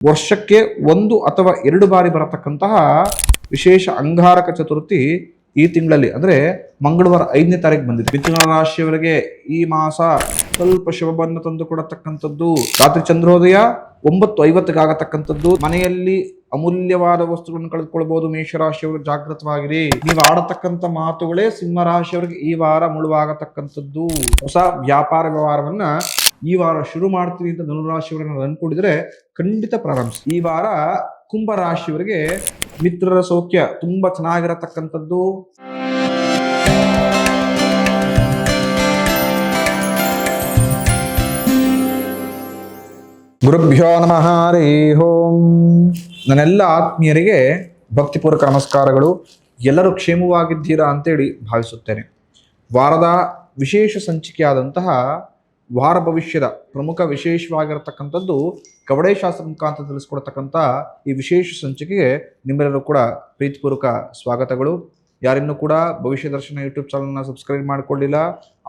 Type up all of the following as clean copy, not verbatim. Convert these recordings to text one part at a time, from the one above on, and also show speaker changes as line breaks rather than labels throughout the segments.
ವರ್ಷಕ್ಕೆ 1 ಅಥವಾ 2 ಬಾರಿ ಬರತಕ್ಕಂತಹ ವಿಶೇಷ ಅಂಗಾರಕ ಚತುರ್ಥಿ ಈ ತಿಂಗಳಲ್ಲಿ ಅಂದ್ರೆ ಮಂಗಳವಾರ 5ನೇ ತಾರೀಕು ಬಂದಿದೆ. ಮಿಥುನ ರಾಶಿಯವರಿಗೆ ಈ ಮಾಸ ಸ್ವಲ್ಪ ಶುಭವನ್ನು ತಂದು ಕೊಡತಕ್ಕಂಥದ್ದು. ರಾತ್ರಿ ಚಂದ್ರೋದಯ 9:50 ಆಗತಕ್ಕಂಥದ್ದು. ಮನೆಯಲ್ಲಿ ಅಮೂಲ್ಯವಾದ ವಸ್ತುಗಳನ್ನು ಕಳೆದುಕೊಳ್ಬಹುದು. ಮೇಷರಾಶಿಯವರು ಜಾಗೃತವಾಗಿರಿ. ನೀವು ಆಡತಕ್ಕಂಥ ಮಾತುಗಳೇ ಸಿಂಹ ರಾಶಿಯವರಿಗೆ ಈ ವಾರ ಮುಳುವಾಗತಕ್ಕಂಥದ್ದು. ಹೊಸ ವ್ಯಾಪಾರ ವ್ಯವಹಾರವನ್ನ ಈ ವಾರ ಶುರು ಮಾಡ್ತೀನಿ ಅಂತ ಧನುರಾಶಿಯವರನ್ನು ಅನ್ಕೊಂಡಿದ್ರೆ ಖಂಡಿತ ಪ್ರಾರಂಭಿಸಿ. ಈ ವಾರ ಕುಂಭ ರಾಶಿಯವರಿಗೆ ಮಿತ್ರರ ಸೌಖ್ಯ ತುಂಬಾ ಚೆನ್ನಾಗಿರತಕ್ಕಂಥದ್ದು. ಗುರುಭ್ಯೋ ನಮಃ ಹರಿ ಓಂ. ನನ್ನೆಲ್ಲ ಆತ್ಮೀಯರಿಗೆ ಭಕ್ತಿಪೂರ್ವಕ ನಮಸ್ಕಾರಗಳು. ಎಲ್ಲರೂ ಕ್ಷೇಮವಾಗಿದ್ದೀರಾ ಅಂತೇಳಿ ಭಾವಿಸುತ್ತೇನೆ. ವಾರದ ವಿಶೇಷ ಸಂಚಿಕೆಯಾದಂತಹ ವಾರ ಭವಿಷ್ಯದ ಪ್ರಮುಖ ವಿಶೇಷವಾಗಿರತಕ್ಕಂಥದ್ದು ಕವಡೆಶಾಸ್ತ್ರ ಮುಖಾಂತರ ತಿಳಿಸ್ಕೊಡ್ತಕ್ಕಂಥ ಈ ವಿಶೇಷ ಸಂಚಿಕೆಗೆ ನಿಮ್ಮೆಲ್ಲರೂ ಕೂಡ ಪ್ರೀತಿಪೂರ್ವಕ ಸ್ವಾಗತಗಳು. ಯಾರಿನ್ನೂ ಕೂಡ ಭವಿಷ್ಯ ದರ್ಶನ ಯೂಟ್ಯೂಬ್ ಚಾನಲ್ನ ಸಬ್ಸ್ಕ್ರೈಬ್ ಮಾಡ್ಕೊಳ್ಳಿಲ್ಲ,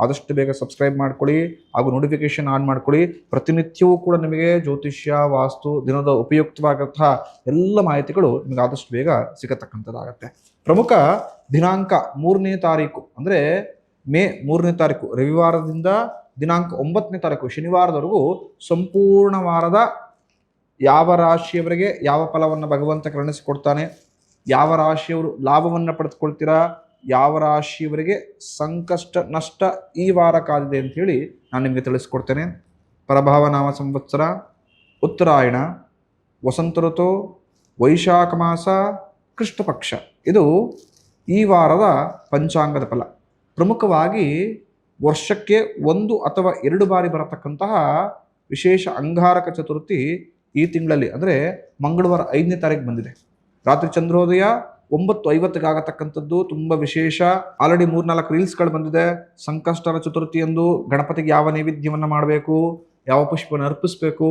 ಆದಷ್ಟು ಬೇಗ ಸಬ್ಸ್ಕ್ರೈಬ್ ಮಾಡ್ಕೊಳ್ಳಿ ಹಾಗೂ ನೋಟಿಫಿಕೇಶನ್ ಆನ್ ಮಾಡ್ಕೊಳ್ಳಿ. ಪ್ರತಿನಿತ್ಯವೂ ಕೂಡ ನಿಮಗೆ ಜ್ಯೋತಿಷ್ಯ, ವಾಸ್ತು, ದಿನದ ಉಪಯುಕ್ತವಾದಂತಹ ಎಲ್ಲ ಮಾಹಿತಿಗಳು ನಿಮಗೆ ಆದಷ್ಟು ಬೇಗ ಸಿಗತಕ್ಕಂಥದ್ದಾಗತ್ತೆ. ಪ್ರಮುಖ ದಿನಾಂಕ 3ನೇ ತಾರೀಕು ಅಂದರೆ ಮೇ 3ನೇ ತಾರೀಕು ರವಿವಾರದಿಂದ ದಿನಾಂಕ 9ನೇ ತಾರೀಕು ಶನಿವಾರದವರೆಗೂ ಸಂಪೂರ್ಣ ವಾರದ ಯಾವ ರಾಶಿಯವರಿಗೆ ಯಾವ ಫಲವನ್ನು ಭಗವಂತ ಕರುಣಿಸಿಕೊಡ್ತಾನೆ, ಯಾವ ರಾಶಿಯವರು ಲಾಭವನ್ನು ಪಡೆದುಕೊಳ್ತೀರಾ, ಯಾವ ರಾಶಿಯವರಿಗೆ ಸಂಕಷ್ಟ ನಷ್ಟ ಈ ವಾರ ಕಾದಿದೆ ಅಂಥೇಳಿ ನಾನು ನಿಮಗೆ ತಿಳಿಸ್ಕೊಡ್ತೇನೆ. ಪರಭಾವ ನಾಮ ಸಂವತ್ಸರ, ಉತ್ತರಾಯಣ, ವಸಂತ ಋತು, ವೈಶಾಖ ಮಾಸ, ಕೃಷ್ಣ ಪಕ್ಷ. ಇದು ಈ ವಾರದ ಪಂಚಾಂಗದ ಫಲ. ಪ್ರಮುಖವಾಗಿ ವರ್ಷಕ್ಕೆ 1 ಅಥವಾ 2 ಬಾರಿ ಬರತಕ್ಕಂತಹ ವಿಶೇಷ ಅಂಗಾರಕ ಚತುರ್ಥಿ ಈ ತಿಂಗಳಲ್ಲಿ ಅಂದರೆ ಮಂಗಳವಾರ 5ನೇ ತಾರೀಕು ಬಂದಿದೆ. ರಾತ್ರಿ ಚಂದ್ರೋದಯ 9:50 ಆಗತಕ್ಕಂಥದ್ದು ತುಂಬ ವಿಶೇಷ. ಆಲ್ರೆಡಿ 3-4 ರೀಲ್ಸ್ಗಳು ಬಂದಿದೆ. ಸಂಕಷ್ಟರ ಚತುರ್ಥಿ ಎಂದು ಗಣಪತಿಗೆ ಯಾವ ನೈವೇದ್ಯವನ್ನು ಮಾಡಬೇಕು, ಯಾವ ಪುಷ್ಪನ ಅರ್ಪಿಸಬೇಕು,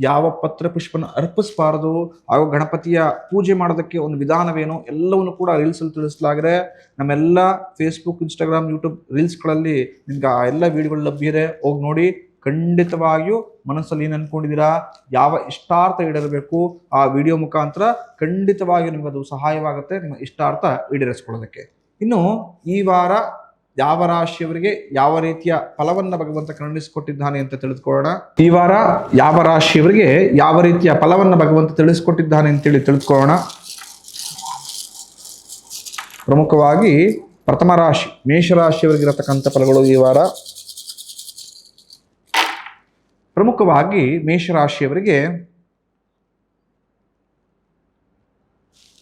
ಯಾವ ಪತ್ರ ಪುಷ್ಪನ ಅರ್ಪಿಸಬಾರದು, ಹಾಗೂ ಗಣಪತಿಯ ಪೂಜೆ ಮಾಡೋದಕ್ಕೆ ಒಂದು ವಿಧಾನವೇನು ಎಲ್ಲವನ್ನು ಕೂಡ ರೀಲ್ಸಲ್ಲಿ ತಿಳಿಸಲಾಗಿದೆ. ನಮ್ಮೆಲ್ಲ ಫೇಸ್ಬುಕ್, ಇನ್ಸ್ಟಾಗ್ರಾಮ್, ಯೂಟ್ಯೂಬ್ ರೀಲ್ಸ್ಗಳಲ್ಲಿ ನಿಮ್ಗೆ ಆ ಎಲ್ಲ ವಿಡಿಯೋಗಳು ಲಭ್ಯ ಇದೆ. ಹೋಗಿ ನೋಡಿ. ಖಂಡಿತವಾಗಿಯೂ ಮನಸ್ಸಲ್ಲಿ ಏನು ಅಂದ್ಕೊಂಡಿದ್ದೀರಾ, ಯಾವ ಇಷ್ಟಾರ್ಥ ಈಡೇರಬೇಕು, ಆ ವಿಡಿಯೋ ಮುಖಾಂತರ ಖಂಡಿತವಾಗಿಯೂ ನಿಮಗದು ಸಹಾಯವಾಗುತ್ತೆ ನಿಮ್ಮ ಇಷ್ಟಾರ್ಥ ಈಡೇರಿಸ್ಕೊಳ್ಳೋದಕ್ಕೆ. ಇನ್ನು ಈ ವಾರ ಯಾವ ರಾಶಿಯವರಿಗೆ ಯಾವ ರೀತಿಯ ಫಲವನ್ನು ಭಗವಂತ ಕರುಣಿಸಿಕೊಟ್ಟಿದ್ದಾನೆ ಅಂತ ತಿಳಿದುಕೊಳ್ಳೋಣ. ಈ ವಾರ ಯಾವ ರಾಶಿಯವರಿಗೆ ಯಾವ ರೀತಿಯ ಫಲವನ್ನು ಭಗವಂತ ತಿಳಿಸಿಕೊಟ್ಟಿದ್ದಾನೆ ಅಂತೇಳಿ ತಿಳಿದುಕೊಳ್ಳೋಣ. ಪ್ರಮುಖವಾಗಿ ಪ್ರಥಮ ರಾಶಿ ಮೇಷರಾಶಿಯವರಿಗಿರತಕ್ಕಂಥ ಫಲಗಳು ಈ ವಾರ. ಪ್ರಮುಖವಾಗಿ ಮೇಷರಾಶಿಯವರಿಗೆ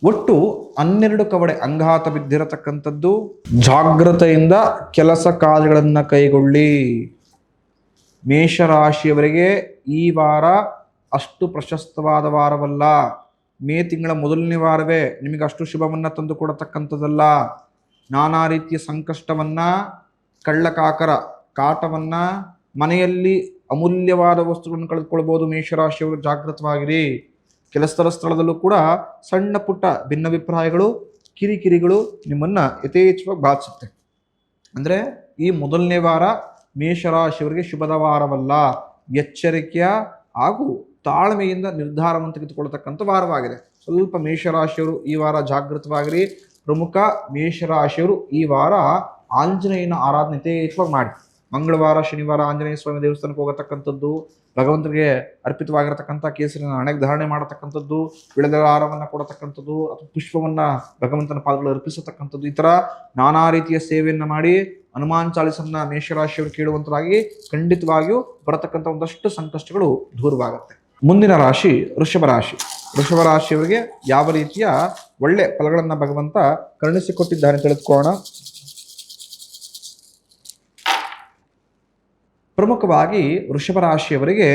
ಒಟ್ಟು 12 ಕವಡೆ ಅಂಗಾತ ಬಿದ್ದಿರತಕ್ಕಂಥದ್ದು. ಜಾಗೃತೆಯಿಂದ ಕೆಲಸ ಕಾರ್ಯಗಳನ್ನು ಕೈಗೊಳ್ಳಿ. ಮೇಷರಾಶಿಯವರಿಗೆ ಈ ವಾರ ಅಷ್ಟು ಪ್ರಶಸ್ತವಾದ ವಾರವಲ್ಲ. ಮೇ ತಿಂಗಳ ಮೊದಲನೇ ವಾರವೇ ನಿಮಗೆ ಅಷ್ಟು ಶುಭವನ್ನು ತಂದು ಕೊಡತಕ್ಕಂಥದ್ದಲ್ಲ. ನಾನಾ ರೀತಿಯ ಸಂಕಷ್ಟವನ್ನ, ಕಳ್ಳಕಾಕರ ಕಾಟವನ್ನ, ಮನೆಯಲ್ಲಿ ಅಮೂಲ್ಯವಾದ ವಸ್ತುಗಳನ್ನು ಕಳೆದುಕೊಳ್ಬಹುದು. ಮೇಷರಾಶಿಯವರು ಜಾಗೃತವಾಗಿರಿ. ಕೆಲಸದ ಸ್ಥಳದಲ್ಲೂ ಕೂಡ ಸಣ್ಣ ಪುಟ್ಟ ಭಿನ್ನಾಭಿಪ್ರಾಯಗಳು, ಕಿರಿಕಿರಿಗಳು ನಿಮ್ಮನ್ನು ಯಥೇಚ್ಛವಾಗಿ ಬಾಧಿಸುತ್ತೆ. ಅಂದರೆ ಈ ಮೊದಲನೇ ವಾರ ಮೇಷರಾಶಿಯವರಿಗೆ ಶುಭದ ವಾರವಲ್ಲ. ಎಚ್ಚರಿಕೆಯ ಹಾಗೂ ತಾಳ್ಮೆಯಿಂದ ನಿರ್ಧಾರವನ್ನು ತೆಗೆದುಕೊಳ್ಳತಕ್ಕಂಥ ವಾರವಾಗಿದೆ. ಸ್ವಲ್ಪ ಮೇಷರಾಶಿಯವರು ಈ ವಾರ ಜಾಗೃತವಾಗಿರಿ. ಪ್ರಮುಖ ಮೇಷರಾಶಿಯವರು ಈ ವಾರ ಆಂಜನೇಯನ ಆರಾಧನೆ ಯಥೇಚ್ಛವಾಗಿ ಮಾಡಿ. ಮಂಗಳವಾರ, ಶನಿವಾರ ಆಂಜನೇಯ ಸ್ವಾಮಿ ದೇವಸ್ಥಾನಕ್ಕೆ ಹೋಗತಕ್ಕಂಥದ್ದು, ಭಗವಂತನಿಗೆ ಅರ್ಪಿತವಾಗಿರತಕ್ಕಂಥ ಕೇಸರಿನ ಹಣೆಗೆ ಧಾರಣೆ ಮಾಡತಕ್ಕಂಥದ್ದು, ವಿಳೆದೆಲಾರವನ್ನು ಕೊಡತಕ್ಕಂಥದ್ದು ಅಥವಾ ಪುಷ್ಪವನ್ನು ಭಗವಂತನ ಪಾದಗಳು ಅರ್ಪಿಸತಕ್ಕಂಥದ್ದು, ಈ ಥರ ನಾನಾ ರೀತಿಯ ಸೇವೆಯನ್ನು ಮಾಡಿ ಹನುಮಾನ್ ಚಾಲಿಸನ್ನ ಮೇಷರಾಶಿಯವರು ಕೇಳುವಂತರಾಗಿ ಖಂಡಿತವಾಗಿಯೂ ಬರತಕ್ಕಂಥ ಒಂದಷ್ಟು ಸಂಕಷ್ಟಗಳು ದೂರವಾಗುತ್ತೆ. ಮುಂದಿನ ರಾಶಿ ವೃಷಭ ರಾಶಿ. ವೃಷಭ ರಾಶಿಯವರಿಗೆ ಯಾವ ರೀತಿಯ ಒಳ್ಳೆ ಫಲಗಳನ್ನು ಭಗವಂತ ಕರುಣಿಸಿಕೊಟ್ಟಿದ್ದಾನೆ ತಿಳಿದುಕೊಳ್ಳೋಣ. ಪ್ರಮುಖವಾಗಿ ವೃಷಭ ರಾಶಿಯವರಿಗೆ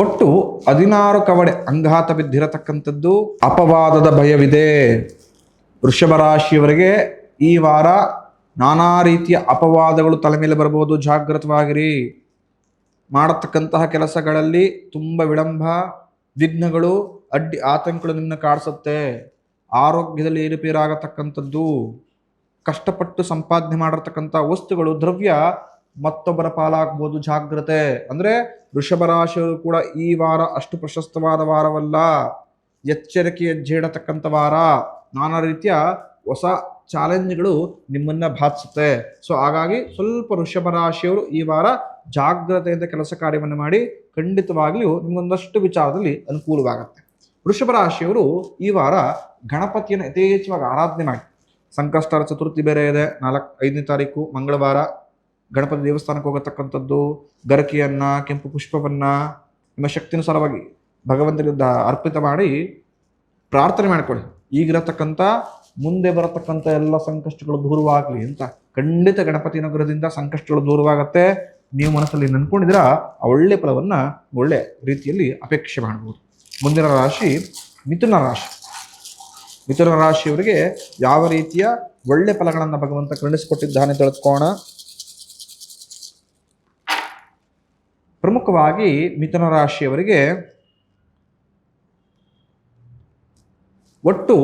ಒಟ್ಟು 16 ಕವಡೆ ಅಂಗಾತ ಬಿದ್ದಿರತಕ್ಕಂಥದ್ದು. ಅಪವಾದದ ಭಯವಿದೆ. ವೃಷಭ ರಾಶಿಯವರಿಗೆ ಈ ವಾರ ನಾನಾ ರೀತಿಯ ಅಪವಾದಗಳು ತಲೆ ಮೇಲೆ ಬರಬಹುದು. ಜಾಗೃತವಾಗಿರಿ. ಮಾಡತಕ್ಕಂತಹ ಕೆಲಸಗಳಲ್ಲಿ ತುಂಬ ವಿಳಂಬ, ವಿಘ್ನಗಳು, ಅಡ್ಡಿ ಆತಂಕಗಳು ನಿಮ್ಮನ್ನ ಕಾಡಿಸುತ್ತೆ. ಆರೋಗ್ಯದಲ್ಲಿ ಏರುಪೇರಾಗತಕ್ಕಂಥದ್ದು, ಕಷ್ಟಪಟ್ಟು ಸಂಪಾದನೆ ಮಾಡಿರ್ತಕ್ಕಂಥ ವಸ್ತುಗಳು, ದ್ರವ್ಯ ಮತ್ತೊಬ್ಬರ ಪಾಲಾಗ್ಬೋದು, ಜಾಗ್ರತೆ. ಅಂದ್ರೆ ವೃಷಭ ರಾಶಿಯವರು ಕೂಡ ಈ ವಾರ ಅಷ್ಟು ಪ್ರಶಸ್ತವಾದ ವಾರವಲ್ಲ, ಎಚ್ಚರಿಕೆ ಹೆಜ್ಜೆ ಇಡತಕ್ಕಂಥ ವಾರ. ನಾನಾ ರೀತಿಯ ಹೊಸ ಚಾಲೆಂಜ್ಗಳು ನಿಮ್ಮನ್ನ ಬಾಧಿಸುತ್ತೆ. ಸೊ ಹಾಗಾಗಿ ಸ್ವಲ್ಪ ವೃಷಭ ರಾಶಿಯವರು ಈ ವಾರ ಜಾಗ್ರತೆಯಿಂದ ಕೆಲಸ ಕಾರ್ಯವನ್ನು ಮಾಡಿ ಖಂಡಿತವಾಗ್ಲಿಯೂ ನಿಮ್ಗೊಂದಷ್ಟು ವಿಚಾರದಲ್ಲಿ ಅನುಕೂಲವಾಗುತ್ತೆ. ವೃಷಭ ರಾಶಿಯವರು ಈ ವಾರ ಗಣಪತಿಯನ್ನು ಯಥೇಚ್ಛವಾಗಿ ಆರಾಧನೆ ಮಾಡಿ. ಸಂಕಷ್ಟರ ಚತುರ್ಥಿ ಬೇರೆ ಇದೆ, 5ನೇ ತಾರೀಕು ಮಂಗಳವಾರ. ಗಣಪತಿ ದೇವಸ್ಥಾನಕ್ಕೆ ಹೋಗತಕ್ಕಂಥದ್ದು, ಗರಕೆಯನ್ನ, ಕೆಂಪು ಪುಷ್ಪವನ್ನ ನಿಮ್ಮ ಶಕ್ತಿನುಸಾರವಾಗಿ ಭಗವಂತನಿಂದ ಅರ್ಪಿತ ಮಾಡಿ ಪ್ರಾರ್ಥನೆ ಮಾಡಿಕೊಳ್ಳಿ. ಈಗಿರತಕ್ಕಂಥ ಮುಂದೆ ಬರತಕ್ಕಂಥ ಎಲ್ಲ ಸಂಕಷ್ಟಗಳು ದೂರವಾಗಲಿ ಅಂತ. ಖಂಡಿತ ಗಣಪತಿ ಅನುಗ್ರಹದಿಂದ ಸಂಕಷ್ಟಗಳು ದೂರವಾಗತ್ತೆ. ನೀವು ಮನಸ್ಸಲ್ಲಿ ನೆನ್ಕೊಂಡಿದ್ದೀರಾ ಆ ಒಳ್ಳೆ ಫಲವನ್ನ ಒಳ್ಳೆ ರೀತಿಯಲ್ಲಿ ಅಪೇಕ್ಷೆ ಮಾಡಬಹುದು. ಮುಂದಿನ ರಾಶಿ ಮಿಥುನ ರಾಶಿ. ಮಿಥುನ ರಾಶಿಯವರಿಗೆ ಯಾವ ರೀತಿಯ ಒಳ್ಳೆ ಫಲಗಳನ್ನು ಭಗವಂತ ಕರುಣಿಸಿಕೊಟ್ಟಿದ್ದಾನೆ ತಿಳ್ಕೋಣ. ಪ್ರಮುಖವಾಗಿ ಮಿಥುನ ರಾಶಿಯವರಿಗೆ ಒಟ್ಟು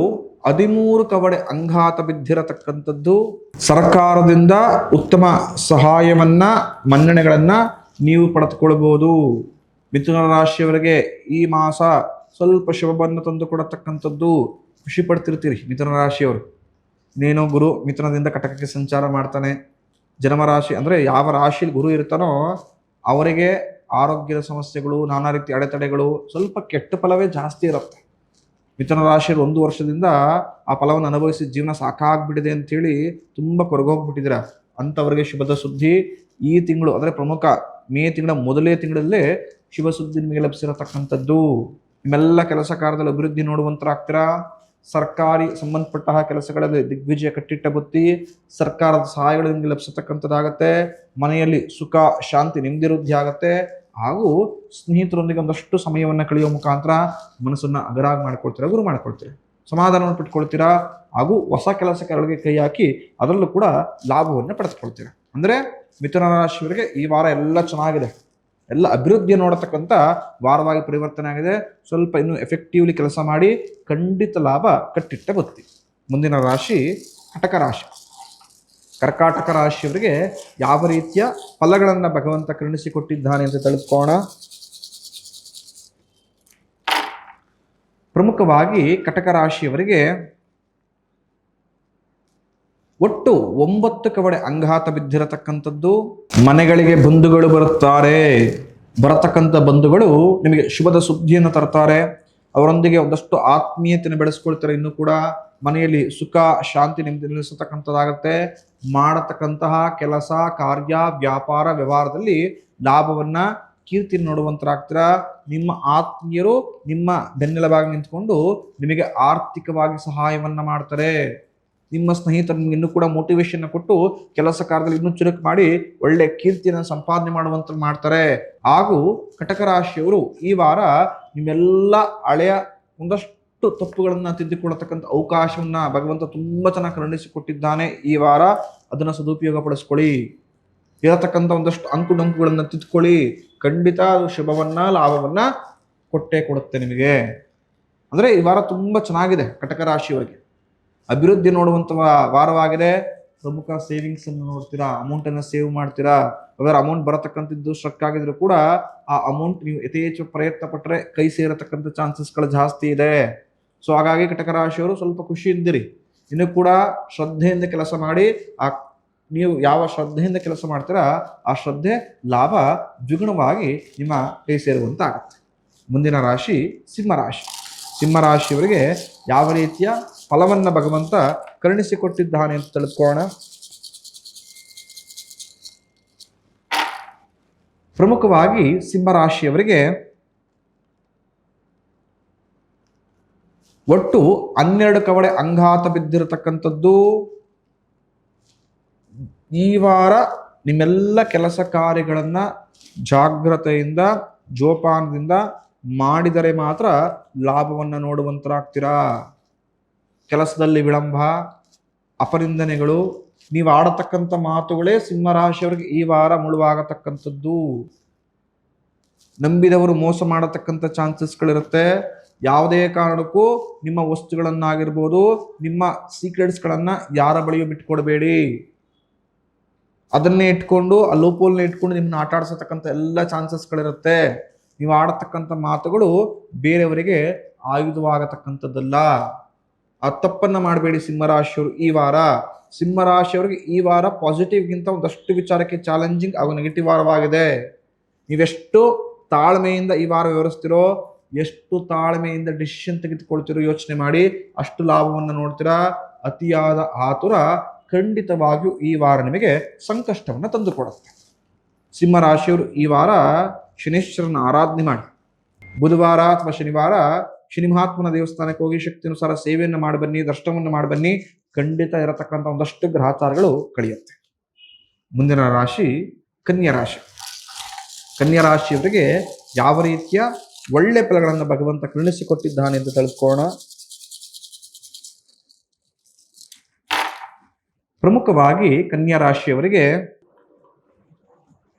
13 ಕವಡೆ ಅಂಘಾತ ಬಿದ್ದಿರತಕ್ಕಂಥದ್ದು. ಸರ್ಕಾರದಿಂದ ಉತ್ತಮ ಸಹಾಯವನ್ನ, ಮನ್ನಣೆಗಳನ್ನ ನೀವು ಪಡೆದುಕೊಳ್ಬಹುದು. ಮಿಥುನ ರಾಶಿಯವರಿಗೆ ಈ ಮಾಸ ಸ್ವಲ್ಪ ಶುಭವನ್ನು ತಂದು ಕೊಡತಕ್ಕಂಥದ್ದು. ಖುಷಿ ಪಡ್ತಿರ್ತೀರಿ ಮಿಥುನ ರಾಶಿಯವರು. ನೀನು ಗುರು ಮಿಥುನದಿಂದ ಕಟಕಕ್ಕೆ ಸಂಚಾರ ಮಾಡ್ತಾನೆ. ಜನ್ಮರಾಶಿ ಅಂದರೆ ಯಾವ ರಾಶಿಯಲ್ಲಿ ಗುರು ಇರ್ತಾನೋ ಅವರಿಗೆ ಆರೋಗ್ಯದ ಸಮಸ್ಯೆಗಳು, ನಾನಾ ರೀತಿ ಅಡೆತಡೆಗಳು, ಸ್ವಲ್ಪ ಕೆಟ್ಟ ಫಲವೇ ಜಾಸ್ತಿ ಇರುತ್ತೆ. ಮಿಥುನ ರಾಶಿಯಲ್ಲಿ 1 ವರ್ಷದಿಂದ ಆ ಫಲವನ್ನು ಅನುಭವಿಸಿ ಜೀವನ ಸಾಕಾಗ್ಬಿಟ್ಟಿದೆ ಅಂತೇಳಿ ತುಂಬ ಕೊರಗೋಗ್ಬಿಟ್ಟಿದ್ದೀರ. ಅಂಥವರಿಗೆ ಶುಭದ ಸುದ್ದಿ ಈ ತಿಂಗಳು, ಅಂದರೆ ಪ್ರಮುಖ ಮೇ ತಿಂಗಳ ಮೊದಲೇ ತಿಂಗಳಲ್ಲೇ ಶುಭ ಸುದ್ದಿ ನಿಮಗೆ ಲಭಿಸಿರತಕ್ಕಂಥದ್ದು. ನಿಮ್ಮೆಲ್ಲ ಕೆಲಸ ಕಾರ್ಯದಲ್ಲಿ ಅಭಿವೃದ್ಧಿ ನೋಡುವಂತರಾಗ್ತೀರಾ. ಸರ್ಕಾರಿ ಸಂಬಂಧಪಟ್ಟ ಕೆಲಸಗಳಲ್ಲಿ ದಿಗ್ವಿಜಯ ಕಟ್ಟಿಟ್ಟ ಬುತ್ತಿ, ಸರ್ಕಾರದ ಸಹಾಯಗಳು ನಿಮಗೆ ಲಭಿಸತಕ್ಕಂಥದ್ದಾಗತ್ತೆ. ಮನೆಯಲ್ಲಿ ಸುಖ ಶಾಂತಿ ನೆಮ್ಮದಿ ಆಗತ್ತೆ. ಹಾಗೂ ಸ್ನೇಹಿತರೊಂದಿಗೆ ಒಂದಷ್ಟು ಸಮಯವನ್ನು ಕಳೆಯುವ ಮುಖಾಂತರ ಮನಸ್ಸನ್ನು ಅಗರಾಗಿ ಮಾಡ್ಕೊಳ್ತೀರಾ, ಗುರು ಮಾಡ್ಕೊಳ್ತೀರಾ, ಸಮಾಧಾನವನ್ನು ಪಟ್ಕೊಳ್ತೀರಾ. ಹಾಗೂ ಹೊಸ ಕೆಲಸಗಳಿಗೆ ಕೈ ಹಾಕಿ ಅದರಲ್ಲೂ ಕೂಡ ಲಾಭವನ್ನು ಪಡೆದುಕೊಳ್ತೀರಾ. ಅಂದರೆ ಮಿಥುನ ರಾಶಿಯವರಿಗೆ ಈ ವಾರ ಎಲ್ಲ ಚೆನ್ನಾಗಿದೆ, ಎಲ್ಲ ಅಭಿವೃದ್ಧಿ ನೋಡತಕ್ಕಂಥ ವಾರವಾಗಿ ಪರಿವರ್ತನೆ ಆಗಿದೆ. ಸ್ವಲ್ಪ ಇನ್ನೂ ಎಫೆಕ್ಟಿವ್ಲಿ ಕೆಲಸ ಮಾಡಿ ಖಂಡಿತ ಲಾಭ ಕಟ್ಟಿಟ್ಟ ಬುತ್ತಿ. ಮುಂದಿನ ರಾಶಿ ಕಟಕ ರಾಶಿ. ಕರ್ಕಾಟಕ ರಾಶಿಯವರಿಗೆ ಯಾವ ರೀತಿಯ ಫಲಗಳನ್ನು ಭಗವಂತ ಕರುಣಿಸಿಕೊಟ್ಟಿದ್ದಾನೆ ಅಂತ ತಿಳಿದುಕೋಣ. ಪ್ರಮುಖವಾಗಿ ಕಟಕ ರಾಶಿಯವರಿಗೆ ಒಟ್ಟು 9 ಕವಡೆ ಅಂಘಾತ ಬಿದ್ದಿರತಕ್ಕಂಥದ್ದು. ಮನೆಗಳಿಗೆ ಬಂಧುಗಳು ಬರತಕ್ಕಂಥ ಬಂಧುಗಳು ನಿಮಗೆ ಶುಭದ ಸುದ್ದಿಯನ್ನು ತರ್ತಾರೆ. ಅವರೊಂದಿಗೆ ಒಂದಷ್ಟು ಆತ್ಮೀಯತೆಯನ್ನು ಬೆಳೆಸ್ಕೊಳ್ತಾರೆ. ಇನ್ನೂ ಕೂಡ ಮನೆಯಲ್ಲಿ ಸುಖ ಶಾಂತಿ ನಿಲ್ಲಿಸತಕ್ಕಂಥದ್ದಾಗತ್ತೆ. ಮಾಡತಕ್ಕಂತಹ ಕೆಲಸ ಕಾರ್ಯ ವ್ಯಾಪಾರ ವ್ಯವಹಾರದಲ್ಲಿ ಲಾಭವನ್ನ ಕೀರ್ತಿ ನೋಡುವಂತರಾಗ್ತೀರಾ. ನಿಮ್ಮ ಆತ್ಮೀಯರು ನಿಮ್ಮ ಬೆನ್ನೆಲುಬಾಗಿ ನಿಂತ್ಕೊಂಡು ನಿಮಗೆ ಆರ್ಥಿಕವಾಗಿ ಸಹಾಯವನ್ನ ಮಾಡ್ತಾರೆ. ನಿಮ್ಮ ಸ್ನೇಹಿತರು ನಿಮ್ಗೆ ಇನ್ನೂ ಕೂಡ ಮೋಟಿವೇಶನ್ ಕೊಟ್ಟು ಕೆಲಸ ಕಾರ್ಯದಲ್ಲಿ ಇನ್ನೂ ಚುರುಕು ಮಾಡಿ ಒಳ್ಳೆ ಕೀರ್ತಿಯನ್ನು ಸಂಪಾದನೆ ಮಾಡುವಂತ ಮಾಡ್ತಾರೆ. ಹಾಗೂ ಕಟಕ ರಾಶಿಯವರು ಈ ವಾರ ನಿಮ್ಮೆಲ್ಲ ಹಳೆಯ ಒಂದಷ್ಟು ತಪ್ಪುಗಳನ್ನ ತಿದ್ದಿಕೊಳ್ಳತಕ್ಕಂಥ ಅವಕಾಶವನ್ನ ಭಗವಂತ ತುಂಬಾ ಚೆನ್ನಾಗಿ ಕರುಣಿಸಿಕೊಟ್ಟಿದ್ದಾನೆ. ಈ ವಾರ ಅದನ್ನ ಸದುಪಯೋಗ ಪಡಿಸ್ಕೊಳ್ಳಿ. ಇರತಕ್ಕಂಥ ಒಂದಷ್ಟು ಅಂಕುಡೊಂಕುಗಳನ್ನ ತಿದ್ದುಕೊಳ್ಳಿ. ಖಂಡಿತ ಅದು ಶುಭವನ್ನ ಲಾಭವನ್ನ ಕೊಟ್ಟೇ ಕೊಡುತ್ತೆ ನಿಮಗೆ. ಅಂದ್ರೆ ಈ ವಾರ ತುಂಬಾ ಚೆನ್ನಾಗಿದೆ ಕಟಕ ರಾಶಿಯವರಿಗೆ. ಅಭಿವೃದ್ಧಿ ನೋಡುವಂತ ವಾರವಾಗಿದೆ. ಪ್ರಮುಖ ಸೇವಿಂಗ್ಸ್ ಅನ್ನು ನೋಡ್ತೀರಾ, ಅಮೌಂಟ್ ಅನ್ನು ಸೇವ್ ಮಾಡ್ತೀರಾ. ಅವರ ಅಮೌಂಟ್ ಬರತಕ್ಕಂಥದ್ದು ಸ್ಟ್ರಕ್ ಆಗಿದ್ರು ಕೂಡ ಆ ಅಮೌಂಟ್ ನೀವು ಯಥೇಚ್ಛ ಪ್ರಯತ್ನ ಪಟ್ಟರೆ ಕೈ ಸೇರತಕ್ಕಂಥ ಚಾನ್ಸಸ್ಗಳು ಜಾಸ್ತಿ ಇದೆ. ಸೊ ಹಾಗಾಗಿ ಕಟಕ ರಾಶಿಯವರು ಸ್ವಲ್ಪ ಖುಷಿ ಇದ್ದೀರಿ. ಇನ್ನು ಕೂಡ ಶ್ರದ್ಧೆಯಿಂದ ಕೆಲಸ ಮಾಡಿ. ನೀವು ಯಾವ ಶ್ರದ್ಧೆಯಿಂದ ಕೆಲಸ ಮಾಡ್ತೀರಾ ಆ ಶ್ರದ್ಧೆ ಲಾಭ ದ್ವಿಗುಣವಾಗಿ ನಿಮ್ಮ ಕೈ ಸೇರುವಂತ ಆಗುತ್ತೆ. ಮುಂದಿನ ರಾಶಿ ಸಿಂಹರಾಶಿ. ಸಿಂಹರಾಶಿಯವರಿಗೆ ಯಾವ ರೀತಿಯ ಫಲವನ್ನ ಭಗವಂತ ಕರುಣಿಸಿಕೊಟ್ಟಿದ್ದಾನೆ ಅಂತ ತಿಳ್ಕೋಣ. ಪ್ರಮುಖವಾಗಿ ಸಿಂಹರಾಶಿಯವರಿಗೆ ಒಟ್ಟು 12 ಕವಡೆ ಅಂಘಾತ ಬಿದ್ದಿರತಕ್ಕಂಥದ್ದು. ಈ ವಾರ ನಿಮ್ಮೆಲ್ಲ ಕೆಲಸ ಕಾರ್ಯಗಳನ್ನ ಜಾಗ್ರತೆಯಿಂದ ಜೋಪಾನದಿಂದ ಮಾಡಿದರೆ ಮಾತ್ರ ಲಾಭವನ್ನು ನೋಡುವಂತರಾಗ್ತೀರಾ. ಕೆಲಸದಲ್ಲಿ ವಿಳಂಬ, ಅಪನಿಂದನೆಗಳು, ನೀವು ಆಡತಕ್ಕಂಥ ಮಾತುಗಳೇ ಸಿಂಹರಾಶಿಯವರಿಗೆ ಈ ವಾರ ಮುಳುವಾಗತಕ್ಕಂಥದ್ದು. ನಂಬಿದವರು ಮೋಸ ಮಾಡತಕ್ಕಂಥ ಚಾನ್ಸಸ್ಗಳಿರುತ್ತೆ. ಯಾವುದೇ ಕಾರಣಕ್ಕೂ ನಿಮ್ಮ ವಸ್ತುಗಳನ್ನಾಗಿರ್ಬೋದು, ನಿಮ್ಮ ಸೀಕ್ರೆಟ್ಸ್ಗಳನ್ನ ಯಾರ ಬಳಿಯೂ ಬಿಟ್ಕೊಡ್ಬೇಡಿ. ಅದನ್ನೇ ಇಟ್ಕೊಂಡು ಆ ಲೂಪೋಲ್ನ ಇಟ್ಕೊಂಡು ನಿಮ್ಮನ್ನ ಆಟ ಆಡಿಸತಕ್ಕಂಥ ಎಲ್ಲ ಚಾನ್ಸಸ್ಗಳಿರುತ್ತೆ. ನೀವು ಆಡತಕ್ಕಂಥ ಮಾತುಗಳು ಬೇರೆಯವರಿಗೆ ಆಯುಧವಾಗತಕ್ಕಂಥದ್ದಲ್ಲ. ಆ ತಪ್ಪನ್ನ ಮಾಡಬೇಡಿ ಸಿಂಹರಾಶಿಯವರು ಈ ವಾರ. ಸಿಂಹರಾಶಿಯವರಿಗೆ ಈ ವಾರ ಪಾಸಿಟಿವ್ಗಿಂತ ಒಂದಷ್ಟು ವಿಚಾರಕ್ಕೆ ಚಾಲೆಂಜಿಂಗ್ ಹಾಗೂ ನೆಗೆಟಿವ್ ವಾರವಾಗಿದೆ. ನೀವೆಷ್ಟು ತಾಳ್ಮೆಯಿಂದ ಈ ವಾರ ವಿವರಿಸ್ತಿರೋ, ಎಷ್ಟು ತಾಳ್ಮೆಯಿಂದ ಡಿಸಿಷನ್ ತೆಗೆದುಕೊಳ್ತಿರೋ ಯೋಚನೆ ಮಾಡಿ, ಅಷ್ಟು ಲಾಭವನ್ನು ನೋಡ್ತೀರಾ. ಅತಿಯಾದ ಆತುರ ಖಂಡಿತವಾಗಿಯೂ ಈ ವಾರ ನಿಮಗೆ ಸಂಕಷ್ಟವನ್ನು ತಂದುಕೊಡುತ್ತೆ. ಸಿಂಹರಾಶಿಯವರು ಈ ವಾರ ಶನೀಶ್ವರನ ಆರಾಧನೆ ಮಾಡಿ. ಬುಧವಾರ ಅಥವಾ ಶನಿವಾರ ಶನಿ ಮಹಾತ್ಮನ ದೇವಸ್ಥಾನಕ್ಕೆ ಹೋಗಿ ಶಕ್ತಿಯನುಸಾರ ಸೇವೆಯನ್ನು ಮಾಡಿ ಬನ್ನಿ, ದರ್ಶನವನ್ನು ಮಾಡಿ ಬನ್ನಿ. ಖಂಡಿತ ಇರತಕ್ಕಂಥ ಒಂದಷ್ಟು ಗ್ರಹಚಾರಗಳು ಕಳೆಯುತ್ತೆ. ಮುಂದಿನ ರಾಶಿ ಕನ್ಯಾ ರಾಶಿ. ಕನ್ಯಾ ರಾಶಿಯವರಿಗೆ ಯಾವ ರೀತಿಯ ಒಳ್ಳೆ ಫಲಗಳನ್ನು ಭಗವಂತ ಕರುಣಿಸಿಕೊಟ್ಟಿದ್ದಾನೆ ಎಂದು ತಿಳಿದುಕೊಳ್ಳೋಣ. ಪ್ರಮುಖವಾಗಿ ಕನ್ಯಾ ರಾಶಿಯವರಿಗೆ